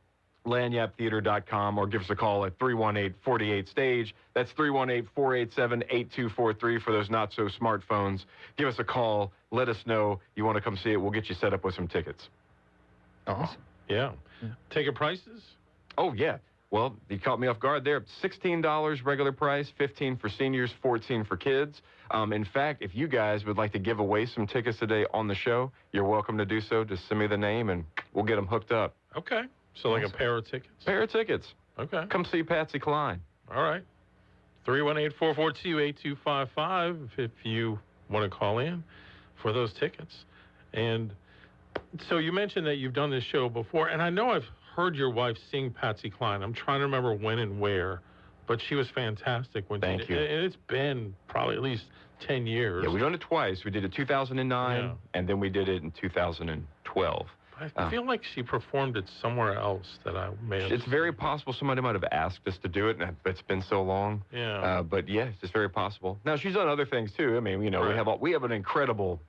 lanyaptheater.com, or give us a call at 318-48-STAGE. That's 318-487-8243 for those not-so-smart phones. Give us a call. Let us know you want to come see it. We'll get you set up with some tickets. Awesome. Yeah. Ticket prices? Oh, yeah. Well, you caught me off guard there. $16 regular price, $15 for seniors, $14 for kids. In fact, if you guys would like to give away some tickets today on the show, you're welcome to do so. Just send me the name, and we'll get them hooked up. Okay. So like a pair of tickets? Pair of tickets. Okay. Come see Patsy Cline. All right. 318-442-8255 if you want to call in for those tickets. And so you mentioned that you've done this show before, and I know I've heard your wife sing Patsy Cline. I'm trying to remember when and where, but she was fantastic when Thank she you. did. And it's been probably at least 10 years. Yeah, we've done it twice. We did it 2009, and then we did it in 2012. I feel like she performed it somewhere else that I may have. It's very possible somebody might have asked us to do it, and it's been so long. Yeah. But yeah, it's just very possible. Now she's done other things too. I mean, you know, we have an incredible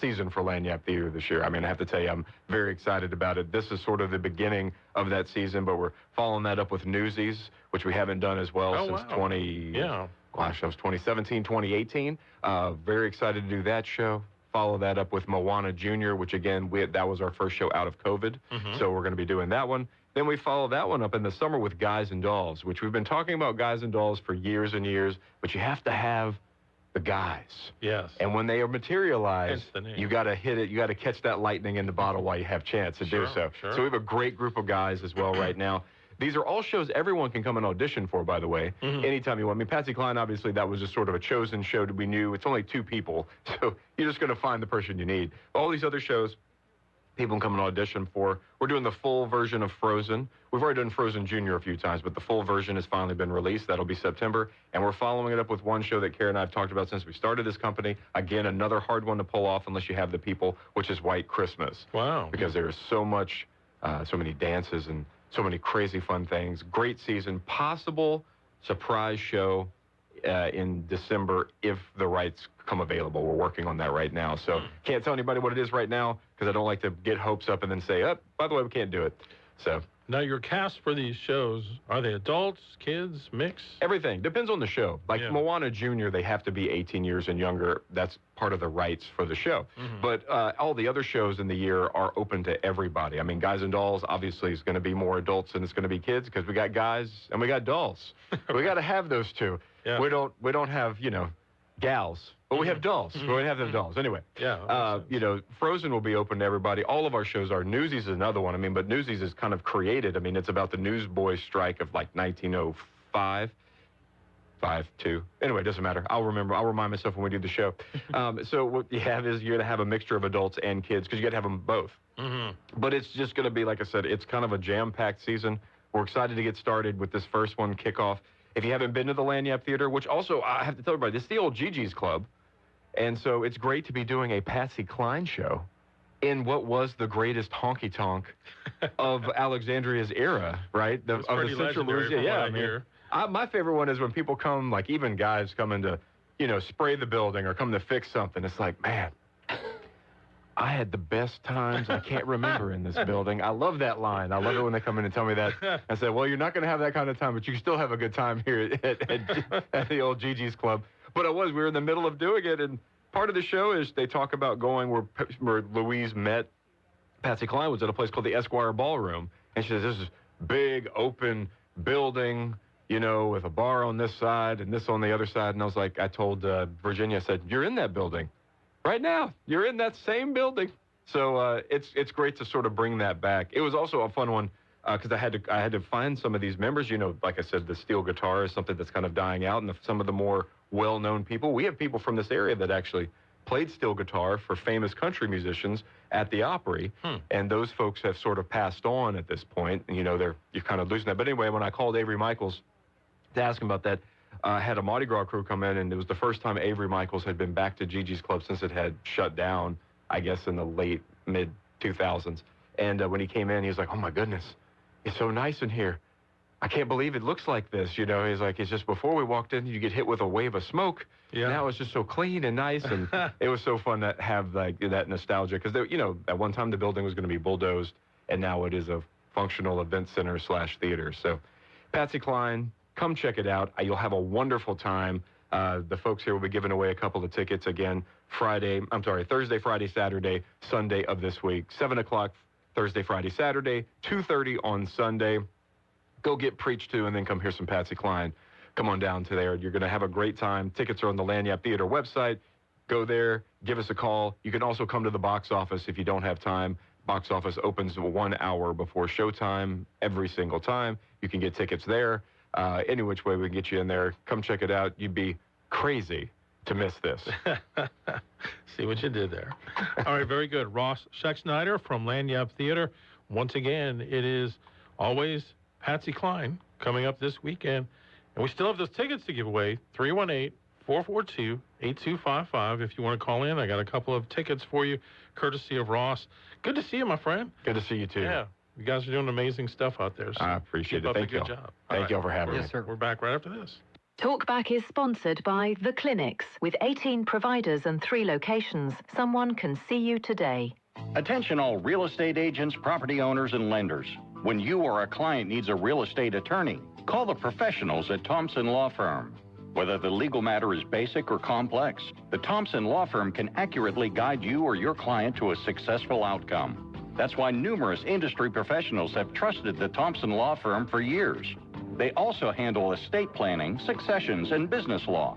season for Lagniappe Theater this year. I mean, I have to tell you, I'm very excited about it. This is sort of the beginning of that season, but we're following that up with Newsies, which we haven't done as well since 2017, 2018. Very excited to do that show. Follow that up with Moana Jr., which again, that was our first show out of COVID. So we're going to be doing that one. Then we follow that one up in the summer with Guys and Dolls, which we've been talking about Guys and Dolls for years and years, but you have to have the guys. Yes. And when they are materialized, Hence the name. you got to hit it. You got to catch that lightning in the bottle while you have chance to do so. Sure. So we have a great group of guys as well right now. These are all shows everyone can come and audition for, by the way, anytime you want. I mean, Patsy Cline, obviously, that was just sort of a chosen show that we knew. It's only 2 people, so you're just going to find the person you need. All these other shows, people can come and audition for. We're doing the full version of Frozen. We've already done Frozen Junior a few times, but the full version has finally been released. That'll be September. And we're following it up with one show that Kara and I have talked about since we started this company. Again, another hard one to pull off unless you have the people, which is White Christmas. Wow. Because there is so much, so many dances and so many crazy fun things. Great season. Possible surprise show in December if the rights come available. We're working on that right now. So can't tell anybody what it is right now because I don't like to get hopes up and then say, oh, by the way, we can't do it. So now your cast for these shows, are they adults, kids, mix? Everything. Depends on the show. Like Moana Jr., they have to be 18 years and younger. That's part of the rights for the show. But all the other shows in the year are open to everybody. I mean, Guys and Dolls obviously is going to be more adults than it's going to be kids because we got guys and we got dolls. We got to have those two. Yeah. We don't have, you know, gals, but we have dolls. We have them dolls. Anyway, you know, Frozen will be open to everybody. All of our shows are. Newsies is another one. I mean, but Newsies is kind of created. I mean, it's about the newsboys strike of like 1905. 5-2. Anyway, it doesn't matter. I'll remind myself when we do the show. So what you have is you're going to have a mixture of adults and kids because you got to have them both. But it's just going to be, like I said, it's kind of a jam-packed season. We're excited to get started with this first one kickoff. If you haven't been to the Lagniappe Theater, which also I have to tell everybody, this is the old Gigi's Club. And so it's great to be doing a Patsy Cline show in what was the greatest honky-tonk of Alexandria's era, right? Of the Central Louisiana. Yeah, I mean, my favorite one is when people come, like even guys coming to, you know, spray the building or come to fix something. It's like, man, I had the best times I can't remember in this building. I love that line. I love it when they come in and tell me that. I said, well, you're not going to have that kind of time, but you can still have a good time here at the old Gigi's Club. But we were in the middle of doing it, and part of the show is they talk about going where Louise met Patsy Cline was at a place called the Esquire Ballroom. And she says, this is big, open building, you know, with a bar on this side and this on the other side. And I was like, I told Virginia, I said, you're in that building. Right now, you're in that same building. So it's great to sort of bring that back. It was also a fun one because I had to find some of these members. You know, like I said, the steel guitar is something that's kind of dying out, and some of the more well-known people. We have people from this area that actually played steel guitar for famous country musicians at the Opry, and those folks have sort of passed on at this point. And, you know, you're kind of losing that. But anyway, when I called Avery Michaels to ask him about that, I had a Mardi Gras crew come in, and it was the first time Avery Michaels had been back to Gigi's Club since it had shut down, I guess, in the mid-2000s. And when he came in, he was like, oh, my goodness, it's so nice in here. I can't believe it looks like this. You know, he's like, it's just before we walked in, you get hit with a wave of smoke. Yeah. Now it's just so clean and nice. And it was so fun to have like that nostalgia because, you know, at one time the building was going to be bulldozed, and now it is a functional event center / theater. So Patsy Cline, come check it out. You'll have a wonderful time. The folks here will be giving away a couple of tickets again Thursday, Friday, Saturday, Sunday of this week. 7 o'clock Thursday, Friday, Saturday, 2:30 on Sunday. go get preached to and then come hear some Patsy Cline. Come on down to there. You're going to have a great time. Tickets are on the Lagniappe Theater website. Go there, give us a call. You can also come to the box office if you don't have time. Box office opens 1 hour before showtime every single time. You can get tickets there. Any which way we can get you in there. Come check it out. You'd be crazy to miss this. See what you did there. All right, very good. Ross Schexnayder from Lagniappe Theater. Once again, it is always Patsy Cline coming up this weekend. And we still have those tickets to give away, 318-442-8255. If you want to call in, I got a couple of tickets for you, courtesy of Ross. Good to see you, my friend. Good to see you, too. Yeah, you guys are doing amazing stuff out there. So I appreciate it. Thank you. Keep up the good job. Thank you all for having me. Yes, sir. We're back right after this. Talkback is sponsored by The Clinics. With 18 providers and 3 locations, someone can see you today. Attention all real estate agents, property owners, and lenders. When you or a client needs a real estate attorney, call the professionals at Thompson Law Firm. Whether the legal matter is basic or complex, the Thompson Law Firm can accurately guide you or your client to a successful outcome. That's why numerous industry professionals have trusted the Thompson Law Firm for years. They also handle estate planning, successions, and business law.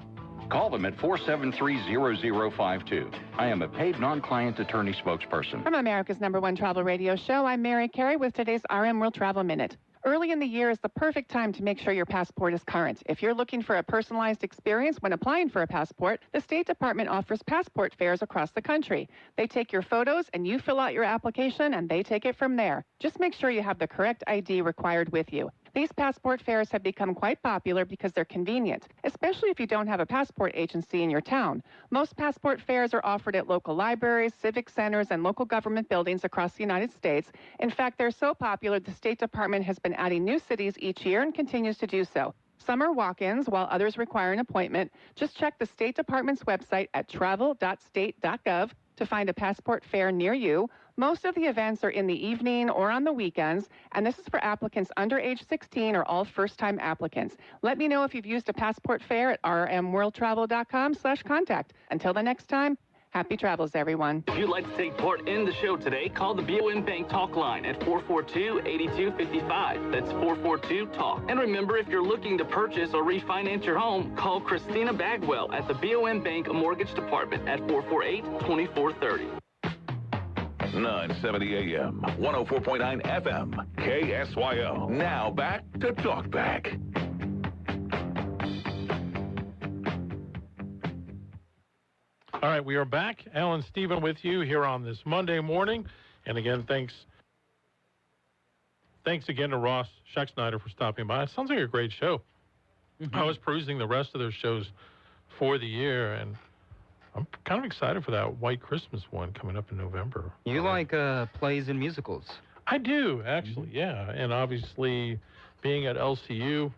Call them at 473-0052. I am a paid non-client attorney spokesperson. From America's #1 travel radio show, I'm Mary Carey with today's RM World Travel Minute. Early in the year is the perfect time to make sure your passport is current. If you're looking for a personalized experience when applying for a passport, the State Department offers passport fairs across the country. They take your photos and you fill out your application and they take it from there. Just make sure you have the correct ID required with you. These passport fairs have become quite popular because they're convenient, especially if you don't have a passport agency in your town. Most passport fairs are offered at local libraries, civic centers, and local government buildings across the United States. In fact, they're so popular, the State Department has been adding new cities each year and continues to do so. Some are walk-ins, while others require an appointment. Just check the State Department's website at travel.state.gov to find a passport fair near you. Most of the events are in the evening or on the weekends, and this is for applicants under age 16 or all first-time applicants. Let me know if you've used a passport fair at rmworldtravel.com/contact. Until the next time, happy travels, everyone. If you'd like to take part in the show today, call the BOM Bank Talk line at 442-8255. That's 442-TALK. And remember, if you're looking to purchase or refinance your home, call Christina Bagwell at the BOM Bank Mortgage Department at 448-2430. 970 AM, 104.9 FM, KSYO. Now back to Talkback. All right, we are back. Alan Stephen with you here on this Monday morning. And again, thanks again to Ross Schexnayder for stopping by. It sounds like a great show. I was perusing the rest of their shows for the year, and I'm kind of excited for that White Christmas one coming up in November. You like plays and musicals? I do, actually, yeah. And obviously, being at LCU,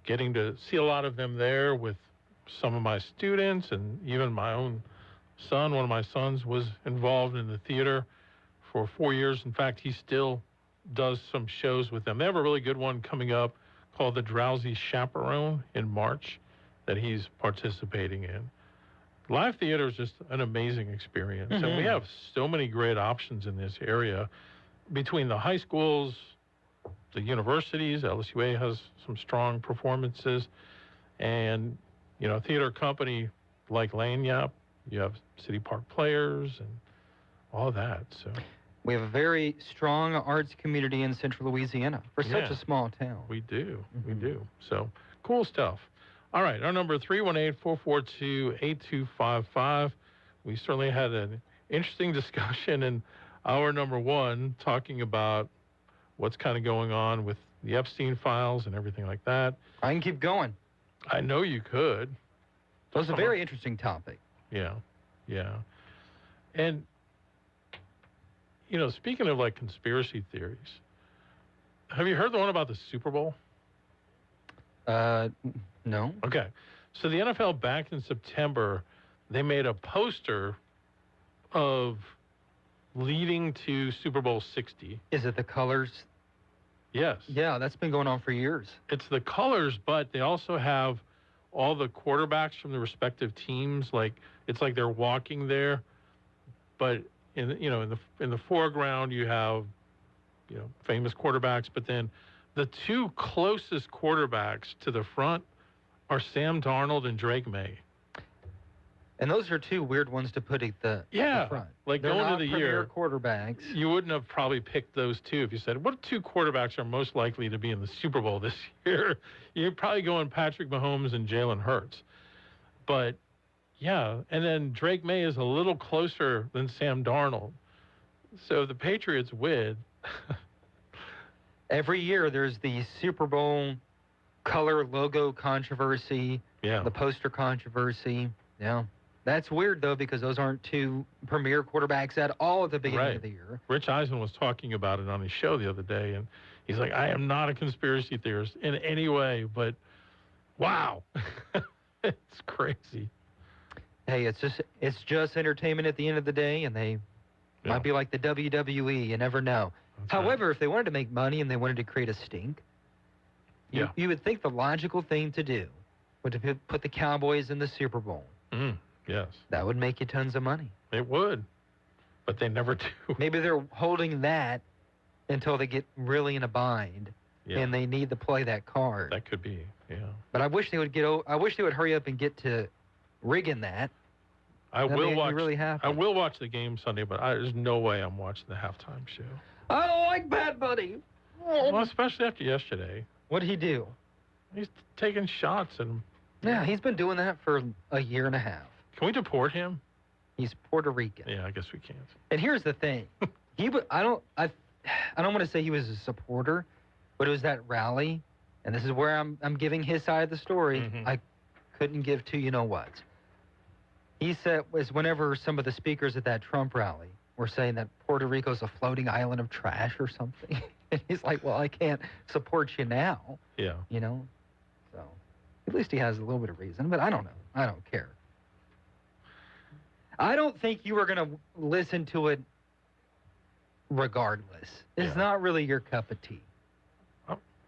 getting to see a lot of them there with some of my students and even my own son. One of my sons was involved in the theater for 4 years. In fact, he still does some shows with them. They have a really good one coming up called The Drowsy Chaperone in March that he's participating in. Live theater is just an amazing experience, and we have so many great options in this area. Between the high schools, the universities, LSUA has some strong performances, and, you know, a theater company like Lagniappe, you have City Park Players and all that. So we have a very strong arts community in Central Louisiana for such a small town. We do, we do. So cool stuff. All right, our number 318-442-8255. We certainly had an interesting discussion in hour number 1 talking about what's kind of going on with the Epstein files and everything like that. I can keep going. I know you could. So it's a very interesting topic. Yeah, yeah. And, you know, speaking of like conspiracy theories, have you heard the one about the Super Bowl? No. Okay. So the NFL back in September, they made a poster of leading to Super Bowl 60. Is it the colors? Yes. Yeah, that's been going on for years. It's the colors, but they also have all the quarterbacks from the respective teams. Like, it's like they're walking there, but in the foreground you have, you know, famous quarterbacks, but then The two closest quarterbacks to the front are Sam Darnold and Drake May. And those are two weird ones to put at the front. Like They're going not into the premier year, quarterbacks. you wouldn't have probably picked those two if you said, what two quarterbacks are most likely to be in the Super Bowl this year? You're probably going Patrick Mahomes and Jalen Hurts. But, yeah, and then Drake May is a little closer than Sam Darnold. So the Patriots win. Every year there's the Super Bowl color logo controversy, the poster controversy. Yeah. That's weird, though, because those aren't two premier quarterbacks at all at the beginning of the year. Rich Eisen was talking about it on his show the other day, and he's like, I am not a conspiracy theorist in any way, but wow. It's crazy. Hey, it's just entertainment at the end of the day, and they might be like the WWE. You never know. However, if they wanted to make money and they wanted to create a stink, you would think the logical thing to do would to put the Cowboys in the Super Bowl. Yes. That would make you tons of money. It would, but they never do. Maybe they're holding that until they get really in a bind, and they need to play that card. That could be, But I wish they would I wish they would hurry up and get to rigging that. I will watch. Really happy. I will watch the game Sunday, but there's no way I'm watching the halftime show. I don't like Bad Bunny. Well, especially after yesterday. What'd he do? He's taking shots and. Yeah, he's been doing that for a year and a half. Can we deport him? He's Puerto Rican. Yeah, I guess we can't. And here's the thing, I don't want to say he was a supporter, but it was that rally, and this is where I'm giving his side of the story. I couldn't give two you-know-whats. He said was whenever some of the speakers at that Trump rally were saying that Puerto Rico's a floating island of trash or something. And he's like, well, I can't support you now. Yeah. You know? So at least he has a little bit of reason, but I don't know. I don't care. I don't think you were going to listen to it regardless. It's not really your cup of tea.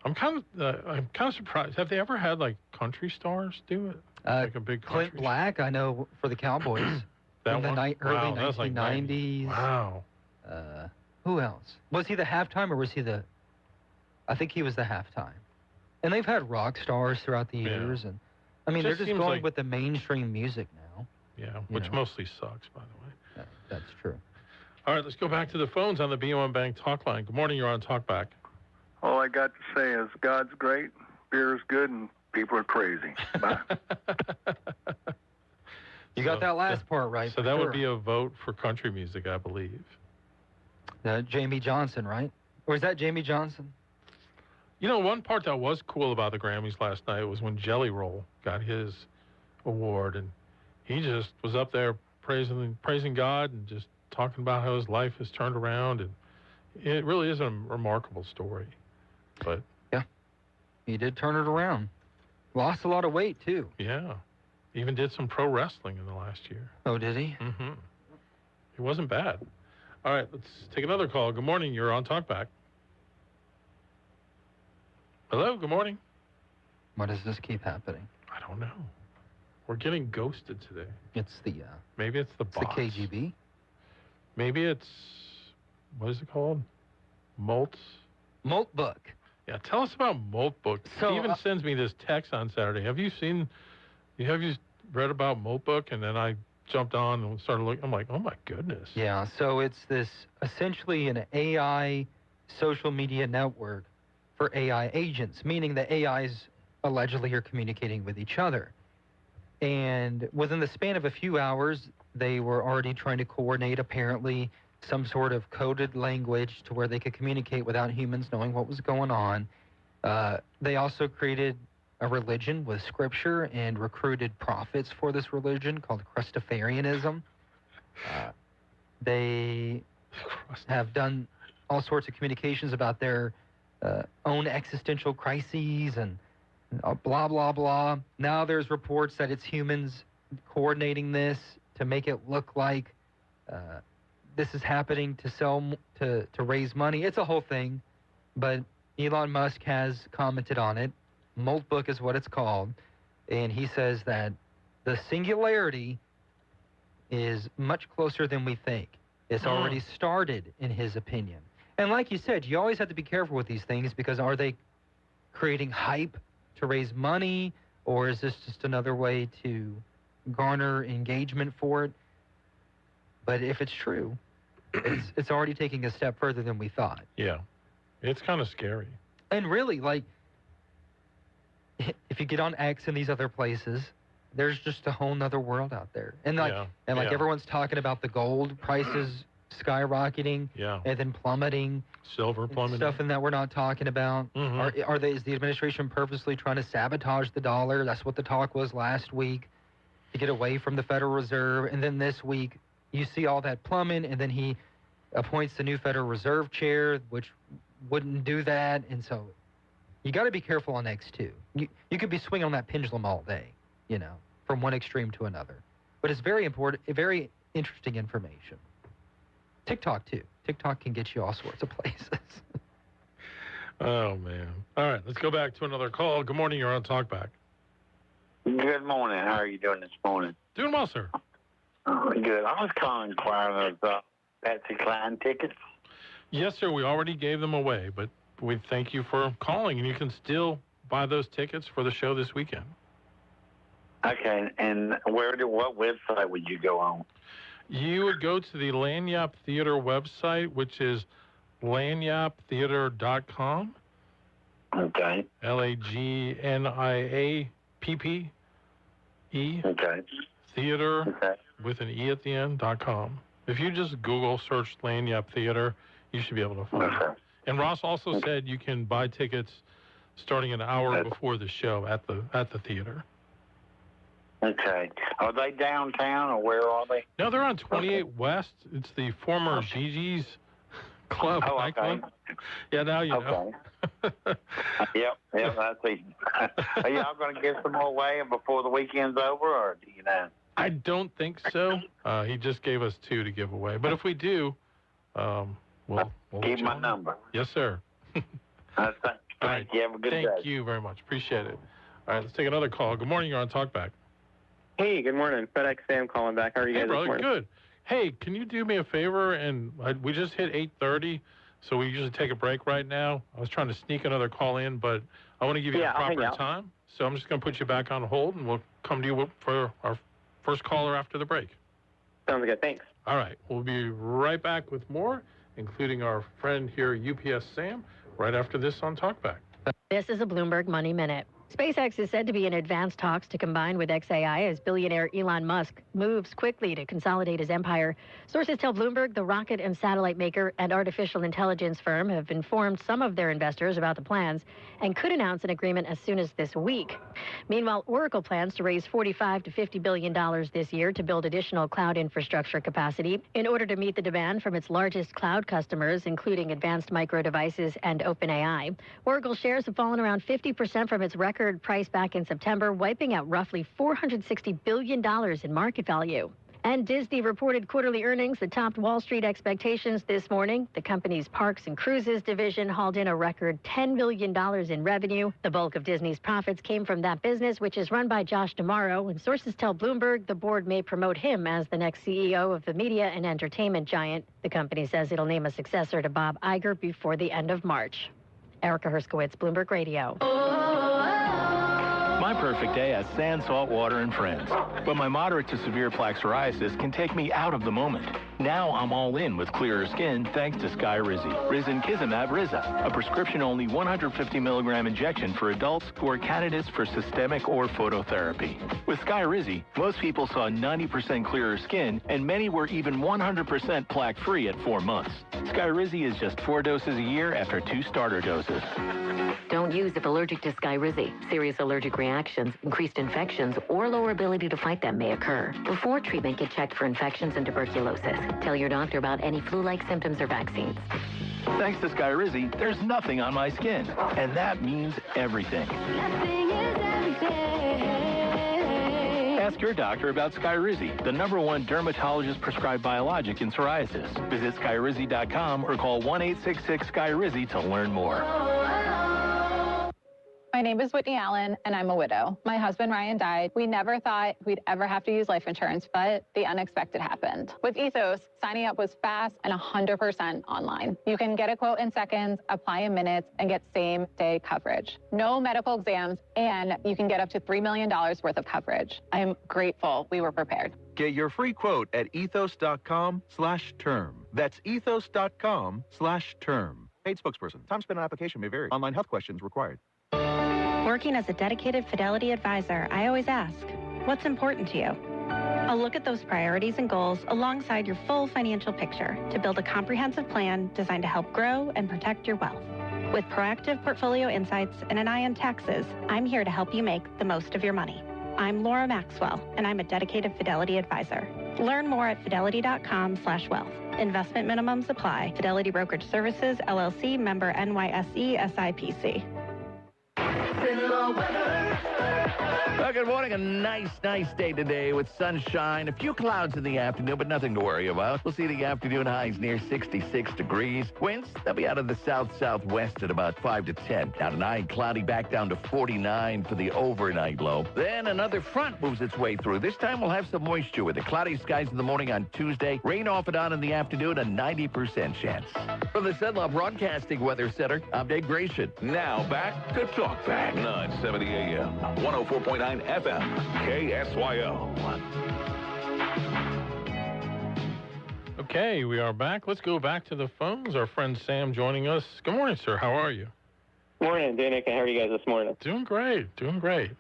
I'm kind of surprised. Have they ever had like country stars do it? Like a big country Clint Black, I know, for the Cowboys. That in the one? early Wow, that was like 1990s. Wow. Who else? Was he the halftime or was he the... I think he was the halftime. And they've had rock stars throughout the years. And I mean, they're just going like, with the mainstream music now. Yeah, which mostly sucks, by the way. That's true. All right, let's go back to the phones on the BOM Bank talk line. Good morning, you're on Talkback. All I got to say is God's great, beer is good, and people are crazy. Bye. You got that last part right. So that would be a vote for country music, I believe. Jamie Johnson, right? Or is that Jamie Johnson? You know, one part that was cool about the Grammys last night was when Jelly Roll got his award, and he just was up there praising God and just talking about how his life has turned around, and it really is a remarkable story. But yeah, he did turn it around. Lost a lot of weight too. Yeah, even did some pro wrestling in the last year. Oh, did he? Mm-hmm. It wasn't bad. All right, let's take another call. Good morning. You're on Talkback. Hello. Good morning. Why does this keep happening? I don't know. We're getting ghosted today. It's the maybe it's the bots. The KGB. Maybe it's what is it called? Molt Book. Yeah, tell us about Molt Book. So, Steven sends me this text on Saturday. Have you read about Molt Book? And then I jumped on and started looking. I'm like, oh my goodness. Yeah, so it's this essentially an AI social media network for AI agents, meaning the AIs allegedly are communicating with each other. And within the span of a few hours, they were already trying to coordinate, apparently, some sort of coded language to where they could communicate without humans knowing what was going on. They also created a religion with scripture and recruited prophets for this religion called Christafarianism. They have done all sorts of communications about their own existential crises and blah, blah, blah. Now there's reports that it's humans coordinating this to make it look like this is happening to raise money. It's a whole thing, but Elon Musk has commented on it. Molt Book is what it's called, and he says that the singularity is much closer than we think. It's already started, in his opinion. And like you said, you always have to be careful with these things because are they creating hype to raise money, or is this just another way to garner engagement for it? But if it's true, it's already taking a step further than we thought. Yeah. It's kind of scary. And really, like, if you get on X and these other places, there's just a whole nother world out there. And like, everyone's talking about the gold prices skyrocketing, and then plummeting, silver plummeting, stuff and that we're not talking about. Is the administration purposely trying to sabotage the dollar? That's what the talk was last week, to get away from the Federal Reserve. And then this week, you see all that plummet, and then he appoints the new Federal Reserve chair, which wouldn't do that. And so you got to be careful on X too. You could be swinging on that pendulum all day, you know, from one extreme to another. But it's very important, very interesting information. TikTok too. TikTok can get you all sorts of places. Oh man! All right, let's go back to another call. Good morning. You're on Talkback. Good morning. How are you doing this morning? Doing well, sir. Good. I was calling inquiring of Patsy Cline tickets. Yes, sir. We already gave them away, but we thank you for calling, and you can still buy those tickets for the show this weekend. Okay, and what website would you go on? You would go to the Lagniappe Theater website, which is lagniappetheater.com. Okay. LAGNIAPPE. Okay. Theater with an E at the end.com. If you just Google search Lagniappe Theater, you should be able to find it. And Ross also said you can buy tickets starting an hour before the show at the theater. Okay. Are they downtown, or where are they? No, they're on 28 West. It's the former Gigi's Club nightclub. Yeah, now you know. Yep, I see. Are y'all going to give some more away before the weekend's over, or do you know? I don't think so. He just gave us 2 to give away. But if we do, we'll keep my number. Yes, sir. Thank you. Have a good day. Thank you very much. Appreciate it. All right, let's take another call. Good morning. You're on Talkback. Hey, good morning. FedEx Sam calling back. How are you guys brother, this morning? Good. Hey, can you do me a favor? And we just hit 8:30, so we usually take a break right now. I was trying to sneak another call in, but I want to give you a proper time. So I'm just going to put you back on hold, and we'll come to you for our first caller after the break. Sounds good. Thanks. All right. We'll be right back with more, including our friend here, UPS Sam, right after this on Talkback. This is a Bloomberg Money Minute. SpaceX is said to be in advanced talks to combine with XAI as billionaire Elon Musk moves quickly to consolidate his empire. Sources tell Bloomberg the rocket and satellite maker and artificial intelligence firm have informed some of their investors about the plans and could announce an agreement as soon as this week. Meanwhile, Oracle plans to raise $45 to $50 billion this year to build additional cloud infrastructure capacity in order to meet the demand from its largest cloud customers, including Advanced Micro Devices and OpenAI. Oracle shares have fallen around 50% from its record price back in September, wiping out roughly $460 billion in market value. And Disney reported quarterly earnings that topped Wall Street expectations this morning. The company's Parks and Cruises division hauled in a record $10 million in revenue. The bulk of Disney's profits came from that business, which is run by Josh D'Amaro, and sources tell Bloomberg the board may promote him as the next CEO of the media and entertainment giant. The company says it'll name a successor to Bob Iger before the end of March. Erica Herskowitz, Bloomberg Radio. My perfect day has sand, salt water, and friends. But my moderate to severe plaque psoriasis can take me out of the moment. Now I'm all in with clearer skin thanks to Skyrizi. Risankizumab Riza, a prescription-only 150 milligram injection for adults who are candidates for systemic or phototherapy. With Skyrizi, most people saw 90% clearer skin, and many were even 100% plaque-free at 4 months. Skyrizi is just 4 doses a year after 2 starter doses. Don't use if allergic to Skyrizi. Serious allergic reactions, increased infections, or lower ability to fight them may occur. Before treatment, get checked for infections and tuberculosis. Tell your doctor about any flu-like symptoms or vaccines. Thanks to Skyrizi, there's nothing on my skin. And that means everything. Ask your doctor about Skyrizi, the #1 dermatologist-prescribed biologic in psoriasis. Visit Skyrizi.com or call 1-866-SKYRIZI to learn more. My name is Whitney Allen, and I'm a widow. My husband, Ryan, died. We never thought we'd ever have to use life insurance, but the unexpected happened. With Ethos, signing up was fast and 100% online. You can get a quote in seconds, apply in minutes, and get same-day coverage. No medical exams, and you can get up to $3 million worth of coverage. I am grateful we were prepared. Get your free quote at ethos.com/term. That's ethos.com/term. Paid spokesperson. Time spent on application may vary. Online health questions required. Working as a dedicated Fidelity advisor, I always ask, what's important to you? I'll look at those priorities and goals alongside your full financial picture to build a comprehensive plan designed to help grow and protect your wealth. With proactive portfolio insights and an eye on taxes, I'm here to help you make the most of your money. I'm Laura Maxwell, and I'm a dedicated Fidelity advisor. Learn more at fidelity.com/wealth. Investment minimums apply. Fidelity Brokerage Services, LLC, member NYSE, SIPC. Well, good morning. A nice day today with sunshine. A few clouds in the afternoon, but nothing to worry about. We'll see the afternoon highs near 66 degrees. Winds, they'll be out of the south-southwest at about 5 to 10. Now tonight, cloudy back down to 49 for the overnight low. Then another front moves its way through. This time we'll have some moisture with the cloudy skies in the morning on Tuesday. Rain off and on in the afternoon, a 90% chance. From the Cenla Broadcasting Weather Center, I'm Dave Grayson. Now back to Talk Back. 970 AM, 104.9 FM, KSYO. Okay, we are back. Let's go back to the phones. Our friend Sam joining us. Good morning, sir. How are you? Morning, Danica. How are you guys this morning? Doing great.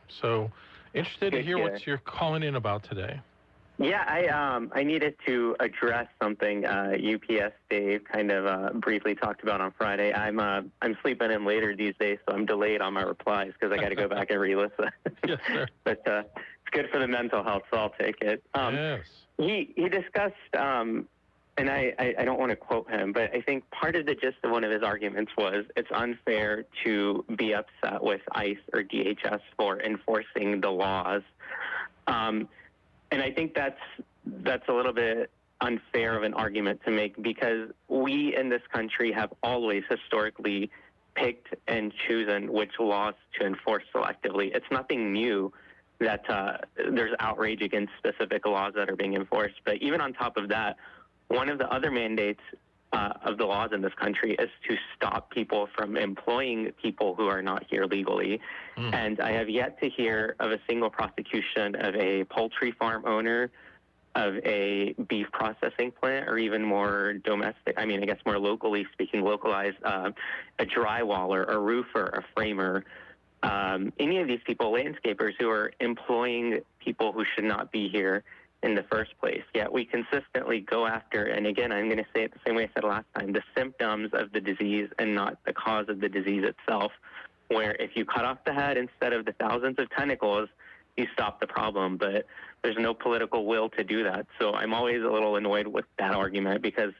So, interested to hear what you're calling in about today. Yeah, I needed to address something UPS Dave kind of briefly talked about on Friday. I'm sleeping in later these days, so I'm delayed on my replies because I got to go back and re-listen. Yes, sir. But it's good for the mental health, so I'll take it. Yes. He discussed, and I don't want to quote him, but I think part of the gist of one of his arguments was it's unfair to be upset with ICE or DHS for enforcing the laws. And I think that's a little bit unfair of an argument to make because we in this country have always historically picked and chosen which laws to enforce selectively. It's nothing new that there's outrage against specific laws that are being enforced. But even on top of that, one of the other mandates of the laws in this country is to stop people from employing people who are not here legally. And I have yet to hear of a single prosecution of a poultry farm owner, of a beef processing plant, or even more domestic, I guess more locally speaking, localized, a drywaller, a roofer, a framer, any of these people, landscapers who are employing people who should not be here in the first place. Yet we consistently go after, and again, I'm going to say it the same way I said last time, the symptoms of the disease and not the cause of the disease itself, where if you cut off the head instead of the thousands of tentacles, you stop the problem, but there's no political will to do that. So I'm always a little annoyed with that argument because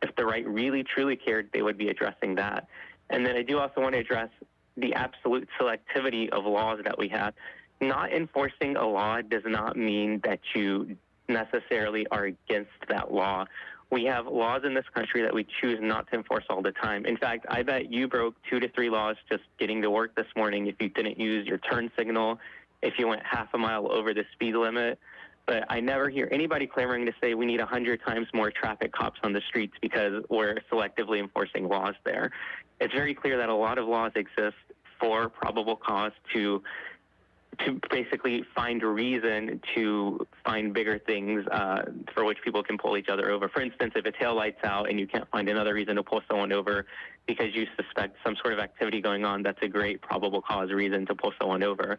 if the right really truly cared, they would be addressing that. And then I do also want to address the absolute selectivity of laws that we have. Not enforcing a law does not mean that you necessarily are against that law. We have laws in this country that we choose not to enforce all the time. In fact, I bet you broke 2 to 3 laws just getting to work this morning if you didn't use your turn signal, if you went half a mile over the speed limit. But I never hear anybody clamoring to say we need 100 times more traffic cops on the streets because we're selectively enforcing laws there. It's very clear that a lot of laws exist for probable cause to basically find a reason to find bigger things for which people can pull each other over. For instance, if a tail light's out and you can't find another reason to pull someone over because you suspect some sort of activity going on, that's a great probable cause reason to pull someone over.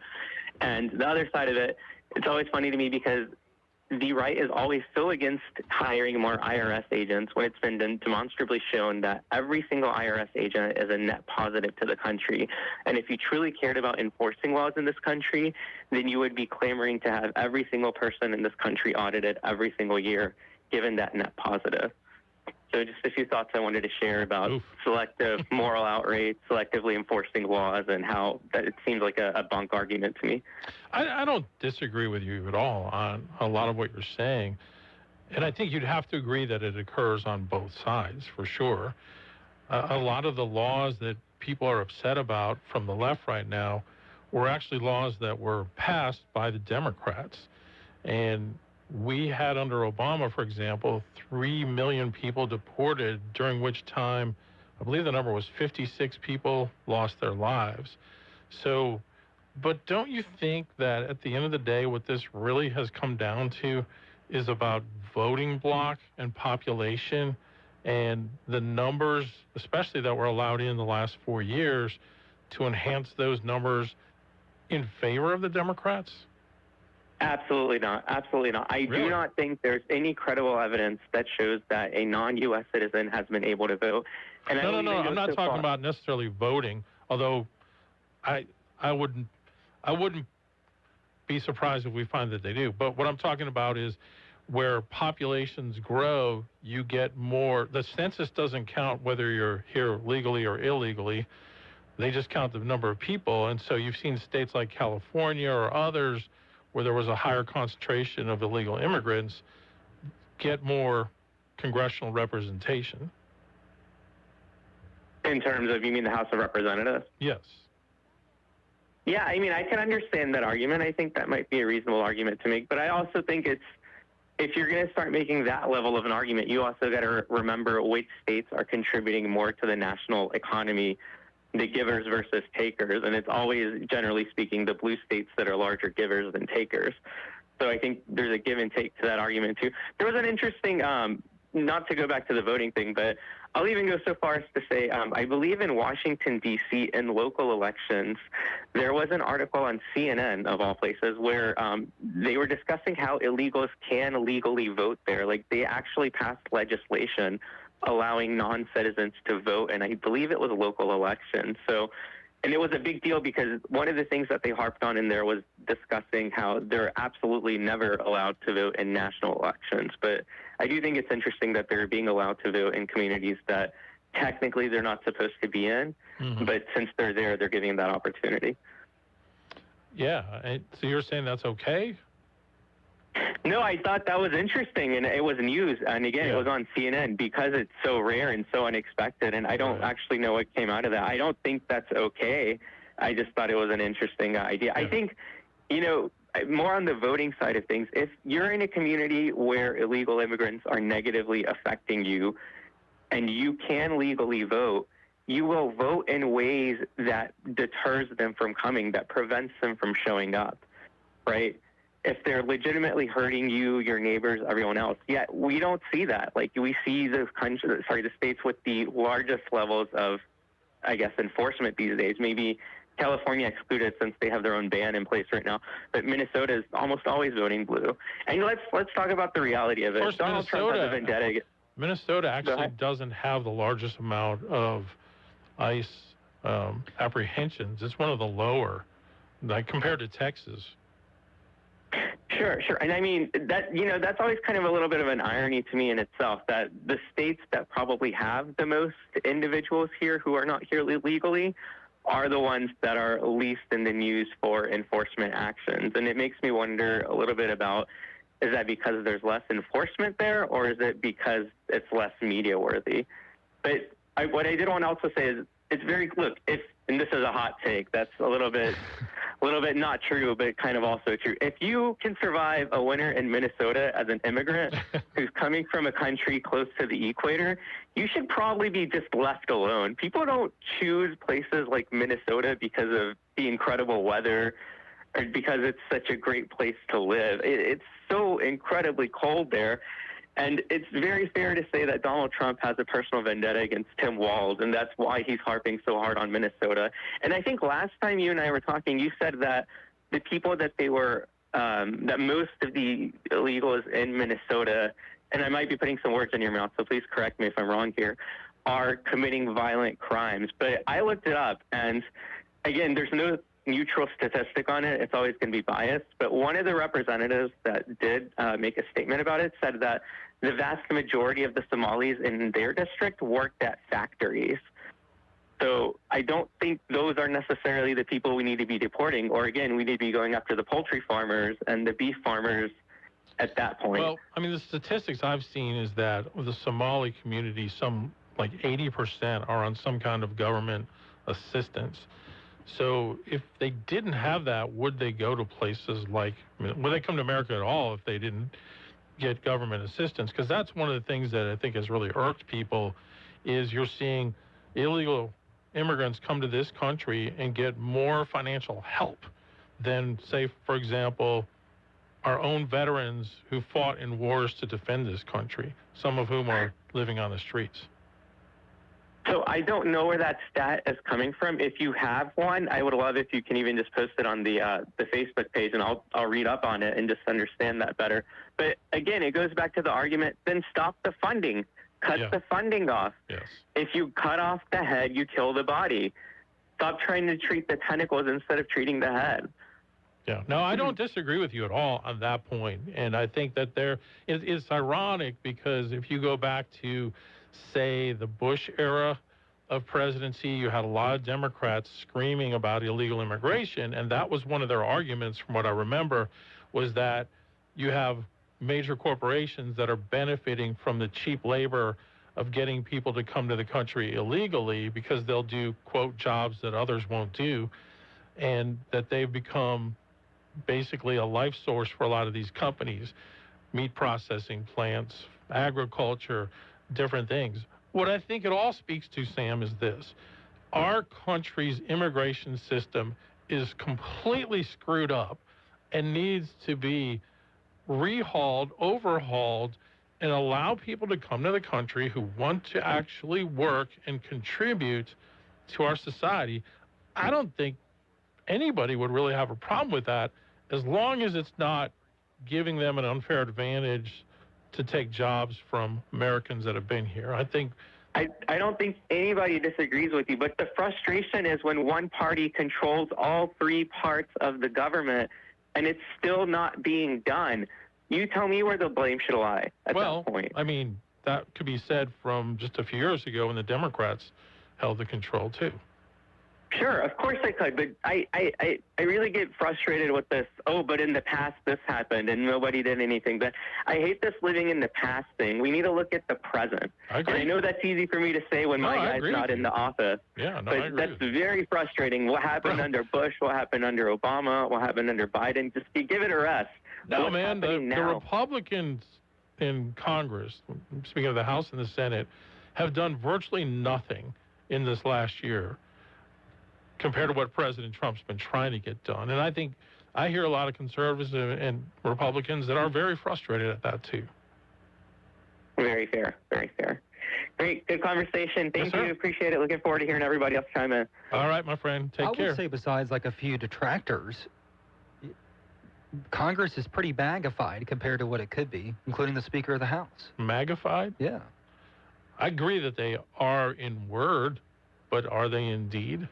And the other side of it, it's always funny to me because the right is always so against hiring more IRS agents when it's been demonstrably shown that every single IRS agent is a net positive to the country. And if you truly cared about enforcing laws in this country, then you would be clamoring to have every single person in this country audited every single year, given that net positive. So just a few thoughts I wanted to share about selective moral outrage, selectively enforcing laws, and how that it seems like a bunk argument to me. I don't disagree with you at all on a lot of what you're saying. And I think you'd have to agree that it occurs on both sides, for sure. A lot of the laws that people are upset about from the left right now were actually laws that were passed by the Democrats. And we had under Obama, for example, 3 million people deported, during which time, I believe the number was 56 people lost their lives. So, but don't you think that at the end of the day, what this really has come down to is about voting bloc and population and the numbers, especially that were allowed in the last 4 years, to enhance those numbers in favor of the Democrats? Absolutely not. Absolutely not. I do not think there's any credible evidence that shows that a non-U.S. citizen has been able to vote. And No. I'm not talking about necessarily voting, although I wouldn't be surprised if we find that they do. But what I'm talking about is where populations grow, you get more. The census doesn't count whether you're here legally or illegally. They just count the number of people. And so you've seen states like California or others where there was a higher concentration of illegal immigrants get more congressional representation. In terms of, you mean the House of Representatives? Yes. Yeah, I mean, I can understand that argument. I think that might be a reasonable argument to make. But I also think if you're going to start making that level of an argument, you also got to remember which states are contributing more to the national economy, the givers versus takers. And it's always, generally speaking, the blue states that are larger givers than takers. So I think there's a give and take to that argument, too. There was an interesting, not to go back to the voting thing, but I'll even go so far as to say, I believe in Washington, D.C., in local elections, there was an article on CNN, of all places, where they were discussing how illegals can legally vote there. Like, they actually passed legislation allowing non-citizens to vote, and I believe it was a local election. So, and it was a big deal because one of the things that they harped on in there was discussing how they're absolutely never allowed to vote in national elections. But I do think it's interesting that they're being allowed to vote in communities that technically they're not supposed to be in, but since they're there, they're giving them that opportunity. Yeah, so you're saying that's okay? No, I thought that was interesting, and it was news. And again, it was on CNN because it's so rare and so unexpected, and I don't actually know what came out of that. I don't think that's okay. I just thought it was an interesting idea. I think, you know, more on the voting side of things, if you're in a community where illegal immigrants are negatively affecting you and you can legally vote, you will vote in ways that deters them from coming, that prevents them from showing up, right? If they're legitimately hurting you, your neighbors, everyone else. Yet we don't see that. Like, we see the states with the largest levels of, I guess, enforcement these days. Maybe California excluded since they have their own ban in place right now. But Minnesota is almost always voting blue. And let's talk about the reality of it. Of course, Donald Trump has a vendetta. Minnesota actually doesn't have the largest amount of ICE apprehensions. It's one of the lower, like compared to Texas. Sure. And I mean, that, you know, that's always kind of a little bit of an irony to me in itself, that the states that probably have the most individuals here who are not here legally are the ones that are least in the news for enforcement actions. And it makes me wonder a little bit about, is that because there's less enforcement there, or is it because it's less media worthy? But what I did want to also say is, it's very, and this is a hot take, that's a little bit not true, but kind of also true. If you can survive a winter in Minnesota as an immigrant who's coming from a country close to the equator, you should probably be just left alone. People don't choose places like Minnesota because of the incredible weather or because it's such a great place to live. It's so incredibly cold there. And it's very fair to say that Donald Trump has a personal vendetta against Tim Walz, and that's why he's harping so hard on Minnesota. And I think last time you and I were talking, you said that the people that they were, that most of the illegals in Minnesota, and I might be putting some words in your mouth, so please correct me if I'm wrong here, are committing violent crimes. But I looked it up, and again, there's no neutral statistic on it. It's always going to be biased. But one of the representatives that did make a statement about it said that the vast majority of the Somalis in their district worked at factories. So I don't think those are necessarily the people we need to be deporting. Or again, we need to be going after the poultry farmers and the beef farmers at that point. Well, I mean, the statistics I've seen is that with the Somali community, some like 80% are on some kind of government assistance. So if they didn't have that, would they go to places like, would they come to America at all if they didn't get government assistance? Because that's one of the things that I think has really irked people, is you're seeing illegal immigrants come to this country and get more financial help than, say, for example, our own veterans who fought in wars to defend this country, some of whom are living on the streets. So I don't know where that stat is coming from. If you have one, I would love if you can even just post it on the Facebook page, and I'll read up on it and just understand that better. But again, it goes back to the argument, then stop the funding. Cut the funding off. Yes. If you cut off the head, you kill the body. Stop trying to treat the tentacles instead of treating the head. Yeah. No, I don't disagree with you at all on that point. And I think that it's ironic, because if you go back to, say, the Bush era of presidency, you had a lot of Democrats screaming about illegal immigration. And that was one of their arguments, from what I remember, was that you have major corporations that are benefiting from the cheap labor of getting people to come to the country illegally, because they'll do, quote, jobs that others won't do, and that they've become basically a life source for a lot of these companies, meat processing plants, agriculture, different things. What I think it all speaks to, Sam, is this. Our country's immigration system is completely screwed up and needs to be rehauled, overhauled, and allow people to come to the country who want to actually work and contribute to our society. I don't think anybody would really have a problem with that, as long as it's not giving them an unfair advantage to take jobs from Americans that have been here. I don't think anybody disagrees with you, but the frustration is when one party controls all three parts of the government and it's still not being done. You tell me where the blame should lie at that point. I mean, that could be said from just a few years ago when the Democrats held the control too. Sure, of course I could, but I really get frustrated with this, but in the past this happened and nobody did anything. But I hate this living in the past thing. We need to look at the present. I agree. And I know that's easy for me to say when my guy's not in the office. Yeah, no, but I agree. That's very frustrating. What happened under Bush, what happened under Obama, what happened under Biden, just give it a rest. No, What's man, the happening now? Republicans in Congress, speaking of the House and the Senate, have done virtually nothing in this last year compared to what President Trump's been trying to get done. And I think I hear a lot of conservatives and Republicans that are very frustrated at that too. Very fair, very fair. Great, good conversation. Thank Yes, you, sir. appreciate it. Looking forward to hearing everybody else chime in. All right, my friend, take I care. would say, besides like a few detractors, Congress is pretty magnified compared to what it could be, including the Speaker of the House. Magnified? Yeah. I agree that they are in word, but are they in deed?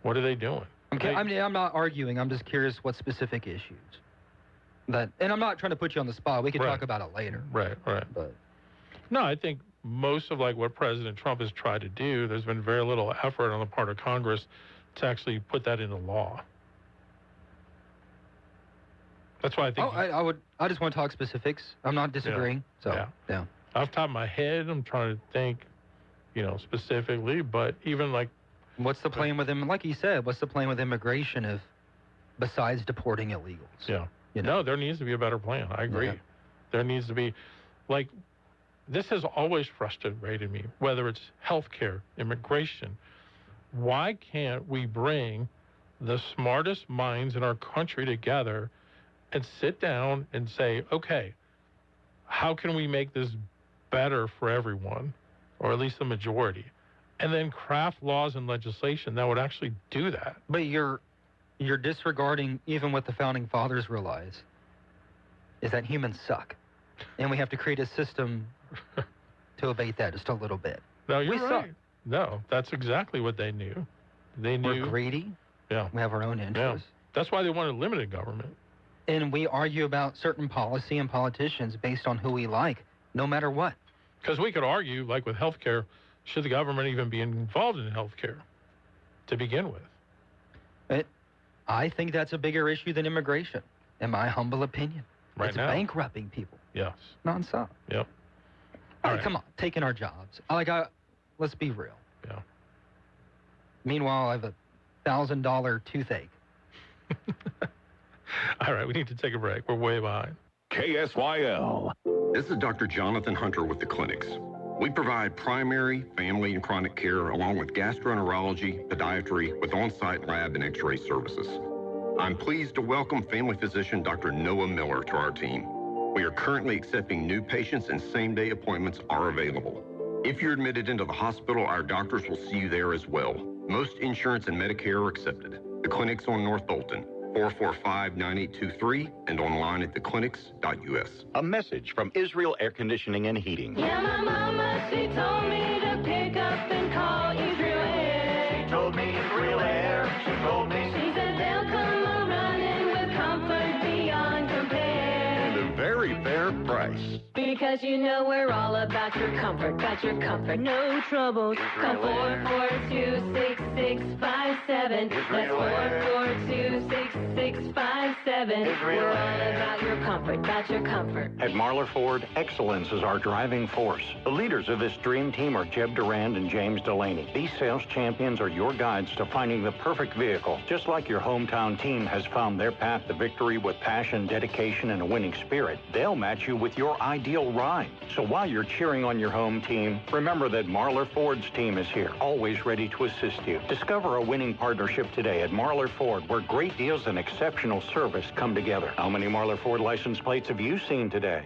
What are they doing? I'm not arguing. I'm just curious what specific issues. And I'm not trying to put you on the spot. We can talk about it later. Right. But no, I think most of like what President Trump has tried to do, there's been very little effort on the part of Congress to actually put that into law. That's why I think. I just want to talk specifics. I'm not disagreeing. Yeah. Off the top of my head, I'm trying to think, specifically, but even like. What's the plan with him? Like you said, what's the plan with immigration besides deporting illegals? Yeah. No, there needs to be a better plan. I agree. Yeah. There needs to be, this has always frustrated me, whether it's healthcare, immigration. Why can't we bring the smartest minds in our country together and sit down and say, okay, how can we make this better for everyone, or at least the majority? And then craft laws and legislation that would actually do that. But you're disregarding even what the founding fathers realized, is that humans suck. And we have to create a system to abate that just a little bit. No, you're we right. suck. No, that's exactly what they knew. They knew. We're greedy. Yeah. We have our own interests. Yeah. That's why they wanted limited government. And we argue about certain policy and politicians based on who we like, no matter what. Because we could argue, like with healthcare, should the government even be involved in healthcare to begin with? I think that's a bigger issue than immigration, in my humble opinion. Right it's now. bankrupting people. Yes. Nonstop. Yep. All right, come on, taking our jobs. Let's be real. Yeah. Meanwhile, I have $1,000 toothache. All right, we need to take a break. We're way behind. KSYL. This is Dr. Jonathan Hunter with the clinics. We provide primary, family, and chronic care along with gastroenterology, podiatry with on-site lab and x-ray services. I'm pleased to welcome family physician Dr. Noah Miller to our team. We are currently accepting new patients and same-day appointments are available. If you're admitted into the hospital, our doctors will see you there as well. Most insurance and Medicare are accepted. The clinic's on North Bolton, 445-9823, and online at theclinics.us. A message from Israel Air Conditioning and Heating. Yeah, my mama, she told me to pick up and call Israel Air. She told me Israel Air. She told me. She said they'll come a-running with comfort beyond compare. And a very fair price. Because you know we're all about your comfort, no troubles. Call 442-6657. That's 442-6657. We're all about your comfort, At Marlar Ford, excellence is our driving force. The leaders of this dream team are Jeb Durand and James Delaney. These sales champions are your guides to finding the perfect vehicle. Just like your hometown team has found their path to victory with passion, dedication, and a winning spirit, they'll match you with your ideal ride. So while you're cheering on your home team, remember that Marlar Ford's team is here, always ready to assist you. Discover a winning partnership today at Marlar Ford, where great deals and exceptional service come together. How many Marlar Ford license plates have you seen today?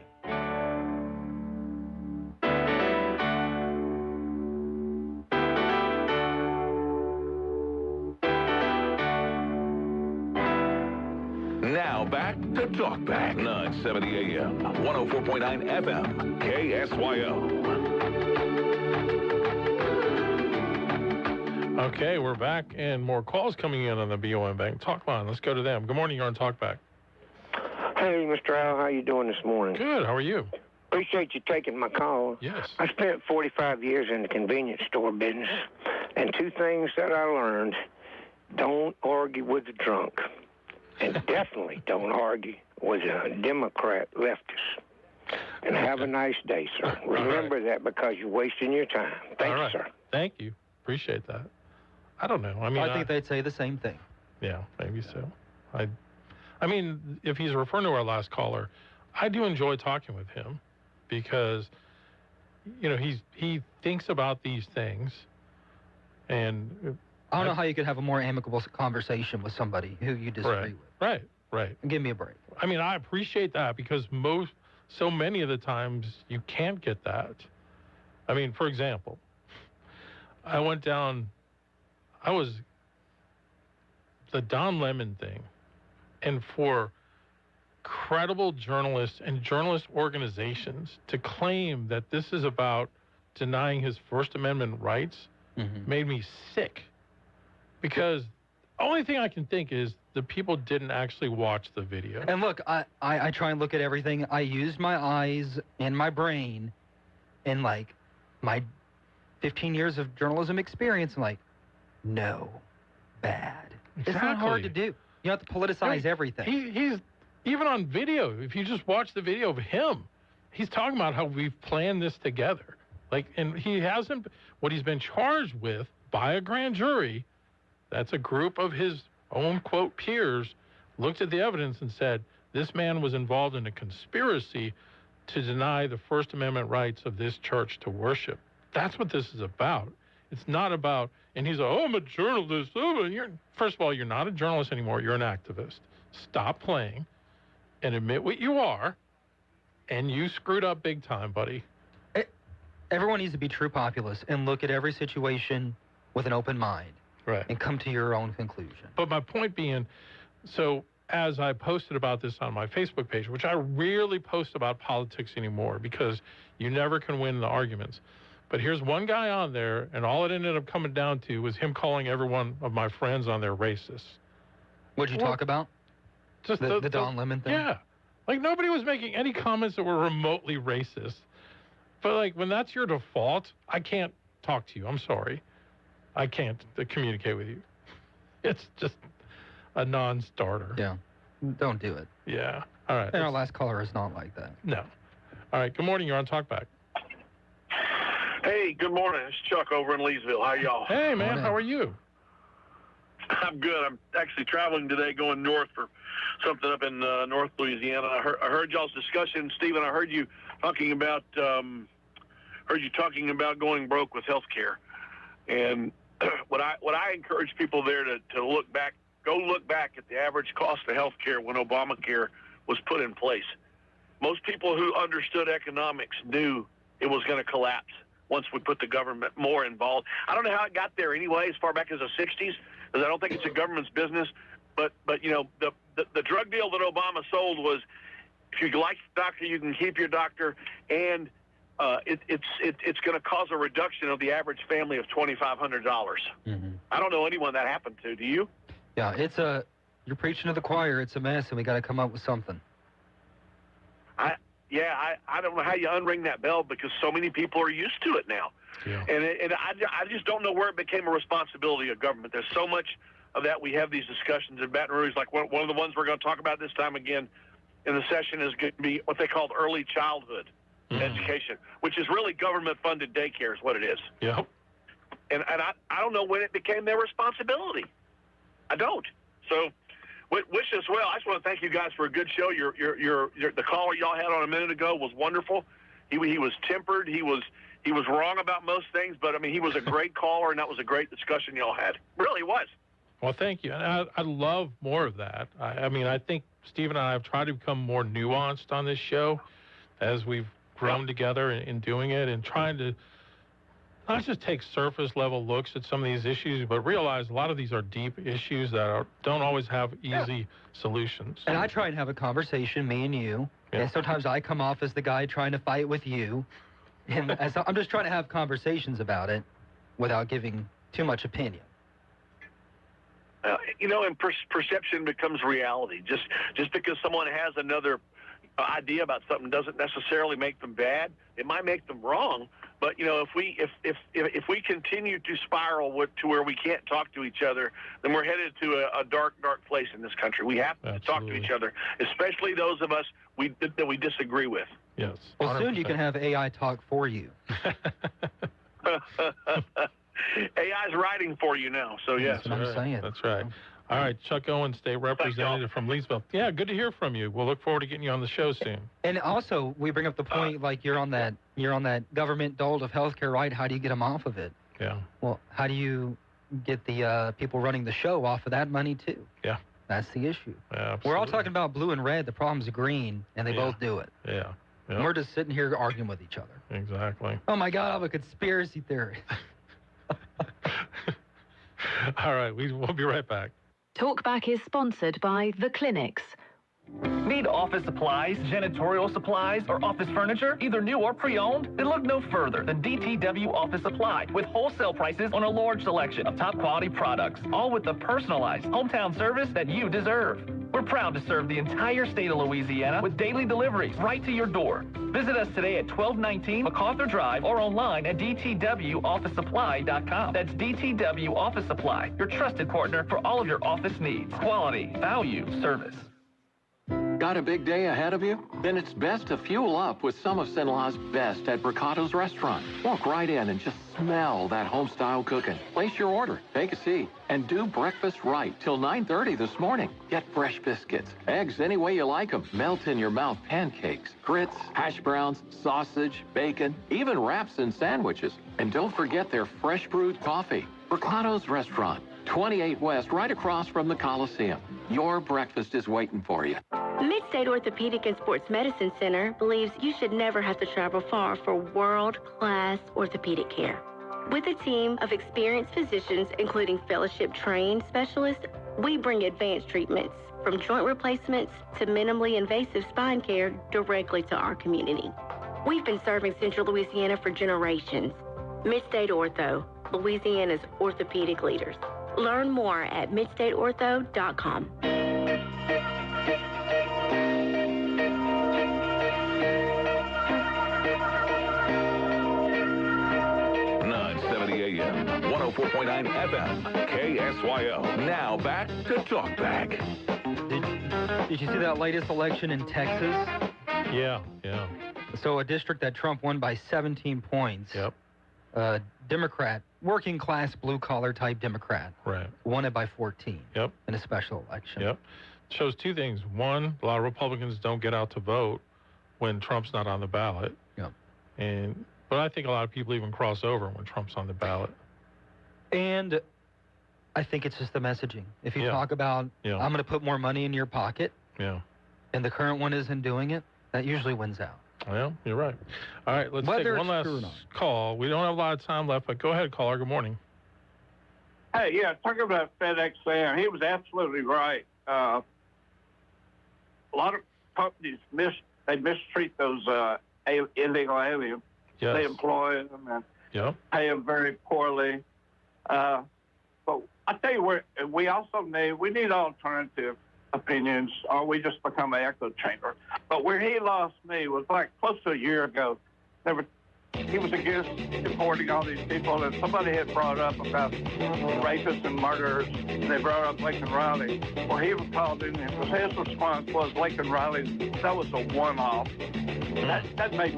Now back to Talk Back. 970 AM, 104.9 FM, KSYO. Okay, we're back, and more calls coming in on the BOM Bank Talk line. Let's go to them. Good morning, you're on Talk Back. Hey, Mr. Al, how you doing this morning? Good, how are you? Appreciate you taking my call. Yes. I spent 45 years in the convenience store business, and two things that I learned: don't argue with the drunk, and definitely don't argue with a Democrat leftist. And have a nice day, sir. Remember that, because you're wasting your time. Thank you, sir. Thank you. Appreciate that. I don't know. I mean, I think they'd say the same thing. Yeah, maybe so. I mean, if he's referring to our last caller, I do enjoy talking with him because, you know, he thinks about these things, and I don't know how you could have a more amicable conversation with somebody who you disagree with. Right. Give me a break. I mean, I appreciate that because so many of the times you can't get that. I mean, for example, I went down, the Don Lemon thing, and for credible journalists and journalist organizations to claim that this is about denying his First Amendment rights made me sick. Because the only thing I can think is the people didn't actually watch the video. And look, I try and look at everything. I used my eyes and my brain and, like, my 15 years of journalism experience, and, like, no, bad. It's not hard to do. You have to politicize everything. He's even on video. If you just watch the video of him, he's talking about how we've planned this together. Like, and he hasn't, what he's been charged with by a grand jury, that's a group of his own, quote, peers, looked at the evidence and said, this man was involved in a conspiracy to deny the First Amendment rights of this church to worship. That's what this is about. It's not about, and he's like, oh, I'm a journalist. Oh, first of all, you're not a journalist anymore. You're an activist. Stop playing and admit what you are, and you screwed up big time, buddy. Everyone needs to be true populists and look at every situation with an open mind. Right. And come to your own conclusion. But my point being, so as I posted about this on my Facebook page, which I rarely post about politics anymore because you never can win the arguments. But here's one guy on there, and all it ended up coming down to was him calling every one of my friends on there racist. What'd you talk about? Just the Don Lemon thing? Yeah. Like, nobody was making any comments that were remotely racist. But, like, when that's your default, I can't talk to you. I'm sorry. I can't communicate with you. It's just a non-starter. Yeah. Don't do it. Yeah. All right. And our last caller is not like that. No. All right. Good morning. You're on Talkback. Hey, good morning. It's Chuck over in Leesville. How y'all? Hey, man. How are you? I'm good. I'm actually traveling today, going north for something up in North Louisiana. I heard y'all's discussion, Stephen. I heard you talking about going broke with health care. And what I encourage people there to look back, go look back at the average cost of health care when Obamacare was put in place. Most people who understood economics knew it was going to collapse once we put the government more involved. I don't know how it got there anyway, as far back as the 60s, because I don't think it's the government's business. But you know, the drug deal that Obama sold was, if you like your doctor, you can keep your doctor, and it's going to cause a reduction of the average family of $2,500. Mm-hmm. I don't know anyone that happened to. Do you? Yeah, you're preaching to the choir. It's a mess, and we got to come up with something. I don't know how you unring that bell, because so many people are used to it now. Yeah. And I just don't know where it became a responsibility of government. There's so much of that. We have these discussions in Baton Rouge. Like one of the ones we're going to talk about this time again in the session is going to be what they call early childhood education, which is really government-funded daycare is what it is. Yep. And I don't know when it became their responsibility. I don't. So wish us well. I just want to thank you guys for a good show. The caller y'all had on a minute ago was wonderful. He was tempered. He was wrong about most things, but I mean, he was a great caller, and that was a great discussion y'all had. Really was. Well, thank you. And I love more of that. I mean, I think Steve and I have tried to become more nuanced on this show as we've grown together in doing it, and trying to not just take surface level looks at some of these issues, but realize a lot of these are deep issues that don't always have easy solutions. And I try and have a conversation, me and you. Yeah. And sometimes I come off as the guy trying to fight with you. And I'm just trying to have conversations about it without giving too much opinion. You know, and perception becomes reality. Just because someone has another idea about something doesn't necessarily make them bad. It might make them wrong. But you know, if we continue to spiral to where we can't talk to each other, then we're headed to a dark place in this country. We have to talk to each other, especially those of us that we disagree with. Yes. Well, 100%. soon you can have AI talk for you. AI's writing for you now, so yes. That's what I'm saying. That's right. All right, Chuck Owen, State Representative from Leesville. Yeah, good to hear from you. We'll look forward to getting you on the show soon. And also, we bring up the point, like you're on that government dole of healthcare, right? How do you get them off of it? Yeah. Well, how do you get the people running the show off of that money too? Yeah. That's the issue. Yeah, we're all talking about blue and red. The problem's green, and they both do it. Yeah. And we're just sitting here arguing with each other. Exactly. Oh my God, I'm a conspiracy theorist. All right, we'll be right back. Talkback is sponsored by The Clinics. Need office supplies, janitorial supplies, or office furniture, either new or pre-owned? Then look no further than DTW Office Supply, with wholesale prices on a large selection of top quality products, all with the personalized hometown service that you deserve. We're proud to serve the entire state of Louisiana with daily deliveries right to your door. Visit us today at 1219 MacArthur Drive or online at dtwofficesupply.com. That's DTW Office Supply, your trusted partner for all of your office needs. Quality, value, service. Got a big day ahead of you? Then it's best to fuel up with some of Cenla's best at Bricato's restaurant. Walk right in and just smell that home-style cooking. Place your order, take a seat, and do breakfast right till 9:30 this morning. Get fresh biscuits, eggs any way you like them, melt-in-your-mouth pancakes, grits, hash browns, sausage, bacon, even wraps and sandwiches. And don't forget their fresh brewed coffee. Bricato's Restaurant, 28 West, right across from the Coliseum. Your breakfast is waiting for you. Midstate Orthopedic and Sports Medicine Center believes you should never have to travel far for world-class orthopedic care. With a team of experienced physicians, including fellowship-trained specialists, we bring advanced treatments from joint replacements to minimally invasive spine care directly to our community. We've been serving Central Louisiana for generations. Midstate Ortho, Louisiana's orthopedic leaders. Learn more at midstateortho.com. 970 AM, 104.9 FM, KSYO. Now back to Talkback. Did you see that latest election in Texas? Yeah. So a district that Trump won by 17 points. Yep. Democrat, working class, blue collar type Democrat. Right. Won it by 14. Yep. In a special election. Yep. Shows two things. One, a lot of Republicans don't get out to vote when Trump's not on the ballot. Yep. But I think a lot of people even cross over when Trump's on the ballot. And I think it's just the messaging. If you talk about, I'm going to put more money in your pocket, and the current one isn't doing it, that usually wins out. Well, you're right. All right, let's take one last call. We don't have a lot of time left, but go ahead, caller. Good morning. Hey, yeah, talking about FedEx Sam, he was absolutely right. A lot of companies mistreat those illegal aliens. Yes. They employ them and pay them very poorly. But I tell you what, we need alternative opinions, or we just become an echo chamber. But where he lost me was like close to a year ago. He was against deporting all these people, and somebody had brought up about rapists and murderers, and they brought up Lincoln Riley. Well, he was called in, and his response was Lincoln Riley, that was a one-off. That made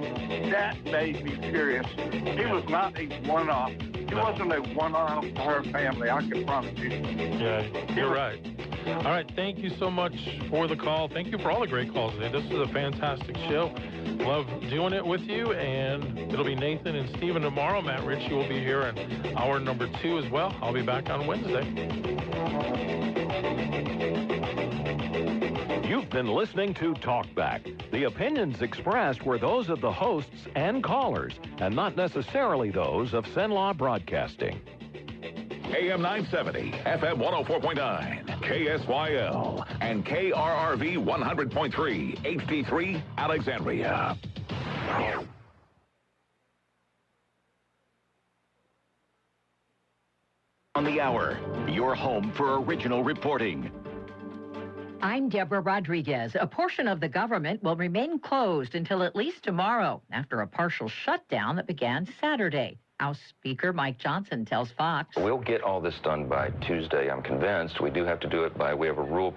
me furious. He was not a one-off. He wasn't a one-off to her family, I can promise you. Yeah, you're right. All right, thank you so much for the call. Thank you for all the great calls today. This was a fantastic show. Love doing it with you, and it'll be Nathan and Steven tomorrow. Matt Ritchie will be here in hour number 2 as well. I'll be back on Wednesday. You've been listening to Talkback. The opinions expressed were those of the hosts and callers, and not necessarily those of Cenla Broadcasting. AM 970, FM 104.9, KSYL, and KRRV 100.3, HD3, Alexandria. On the hour, your home for original reporting. I'm Deborah Rodriguez. A portion of the government will remain closed until at least tomorrow after a partial shutdown that began Saturday. House Speaker Mike Johnson tells Fox. We'll get all this done by Tuesday, I'm convinced. We do have to do it by way of a rule